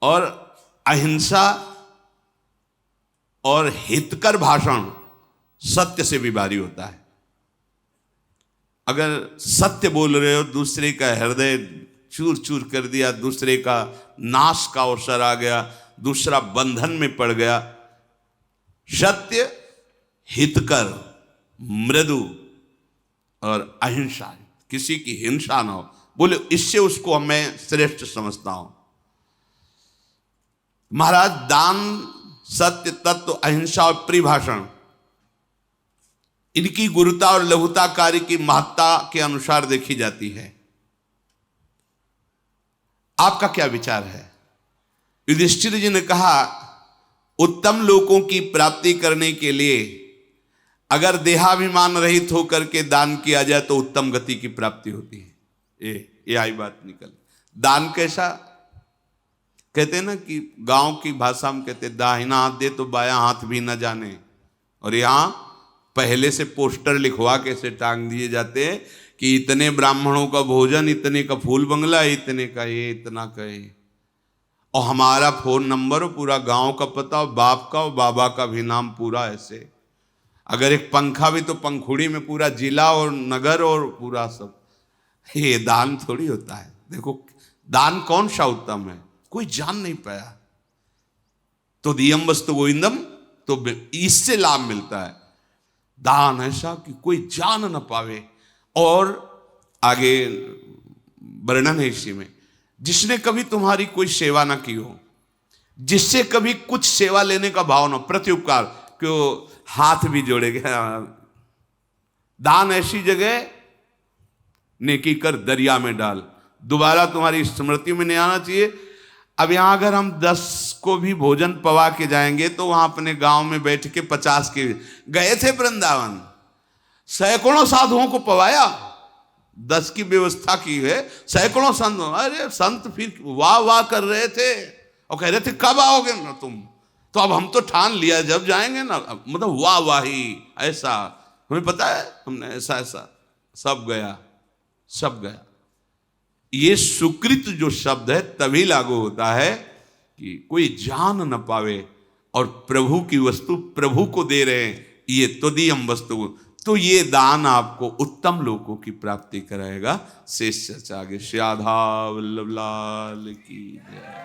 और अहिंसा और हितकर भाषण सत्य से भी भारी होता है। अगर सत्य बोल रहे हो, दूसरे का हृदय चूर चूर कर दिया, दूसरे का नाश का अवसर आ गया, दूसरा बंधन में पड़ गया। सत्य, हितकर, मृदु और अहिंसा, किसी की हिंसा ना हो, बोले इससे उसको मैं श्रेष्ठ समझता हूं। महाराज, दान, सत्य, तत्व, अहिंसा और प्रिभाषण, इनकी गुरुता और लघुता कार्य की महत्ता के अनुसार देखी जाती है। आपका क्या विचार है? युधिष्ठिर जी ने कहा उत्तम लोकों की प्राप्ति करने के लिए अगर देहाभिमान रहित होकर के दान किया जाए तो उत्तम गति की प्राप्ति होती है। ये आई बात निकल। दान कैसा? कहते हैं ना कि गांव की भाषा में कहते दाहिना हाथ दे तो बायां हाथ भी न जाने, और यहां पहले से पोस्टर लिखवा के से टांग दिए जाते हैं कि इतने ब्राह्मणों का भोजन, इतने का फूल बंगला, इतने का ये, इतना का ये, और हमारा फोन नंबर, पूरा गांव का पता, और बाप का और बाबा का भी नाम पूरा ऐसे। अगर एक पंखा भी तो पंखुड़ी में पूरा जिला और नगर और पूरा सब। ये दान थोड़ी होता है। देखो दान कौन सा उत्तम है, कोई जान नहीं पाया तो दियम वस्तु गोविंदम, तो इससे लाभ मिलता है। दान ऐसा कि कोई जान न पावे। और आगे वर्णन है इसी में, जिसने कभी तुम्हारी कोई सेवा ना की हो, जिससे कभी कुछ सेवा लेने का भाव ना, प्रत्युपकार, क्यों हाथ भी जोड़ेगा। दान ऐसी जगह, नेकी कर दरिया में डाल, दोबारा तुम्हारी स्मृति में नहीं आना चाहिए। अब यहां अगर हम 10 को भी भोजन पवा के जाएंगे तो वहां अपने गांव में बैठ के 50 के गए थे वृंदावन, सैकड़ों साधुओं को पवाया, 10 की व्यवस्था की है, सैकड़ों संत। अरे संत फिर वाह वाह कर रहे थे और कह रहे थे कब आओगे ना तुम, तो अब हम तो ठान लिया जब जाएंगे ना, मतलब वाह वाही ऐसा, हमें पता है, हमने ऐसा ऐसा, सब गया, सब गया। ये सुकृत जो शब्द है तभी लागू होता है कि कोई जान न पावे और प्रभु की वस्तु प्रभु को दे रहे हैं, ये तदीयम वस्तु। तो ये दान आपको उत्तम लोकों की प्राप्ति कराएगा। शेष चर्चा आगे। श्री राधा वल्लभ लाल की जय।